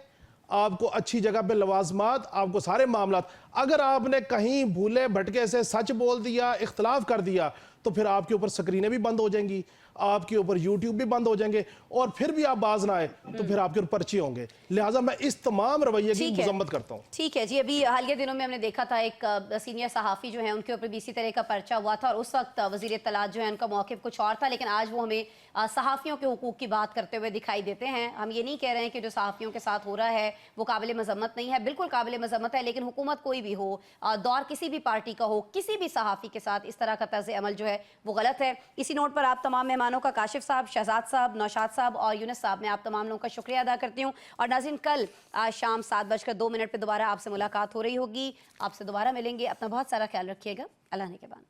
आपको अच्छी जगह पे लवाजमात, आपको सारे मामलात। अगर आपने कहीं भूले भटके से सच बोल दिया, इख्तलाफ कर दिया, तो फिर आपके ऊपर स्क्रीनें भी बंद हो जाएंगी, आपके ऊपर यूट्यूब भी बंद हो जाएंगे, और फिर भी आप बाज ना आए तो फिर आपके ऊपर पर्चे होंगे। लिहाजा मैं इस तमाम रवैये की मजम्मत करता हूँ। ठीक है जी। अभी हालिया दिनों में हमने देखा था एक सीनियर सहाफ़ी जो है उनके ऊपर भी इसी तरह का पर्चा हुआ था, और उस वक्त वज़ीर इत्तलात जो है उनका मौक़िफ़ कुछ और था, लेकिन आज वो हमें सहाफ़ियों के हुकूक़ की बात करते हुए दिखाई देते हैं। हम ये नहीं कह रहे हैं कि जो सहाफ़ियों के साथ हो रहा है वो काबिल मज़म्मत नहीं है, बिल्कुल काबिल मज़म्मत है, लेकिन हुकूमत कोई भी हो, दौर किसी भी पार्टी का हो, किसी भी सहाफ़ी के साथ इस तरह का तर्ज़ अमल जो है वो गलत है। इसी नोट पर आप तमाम मेहमानों का, काशिफ साहब, शहजाद साहब, नौशाद साहब और यूनुस साहब, मैं आप तमाम लोगों का शुक्रिया अदा करती हूँ। और नाज़रीन, कल आज शाम 7:02 पर दोबारा आपसे मुलाकात हो रही होगी। आपसे दोबारा मिलेंगे। अपना बहुत सारा ख्याल रखिएगा। अल्लाह ने के बाद।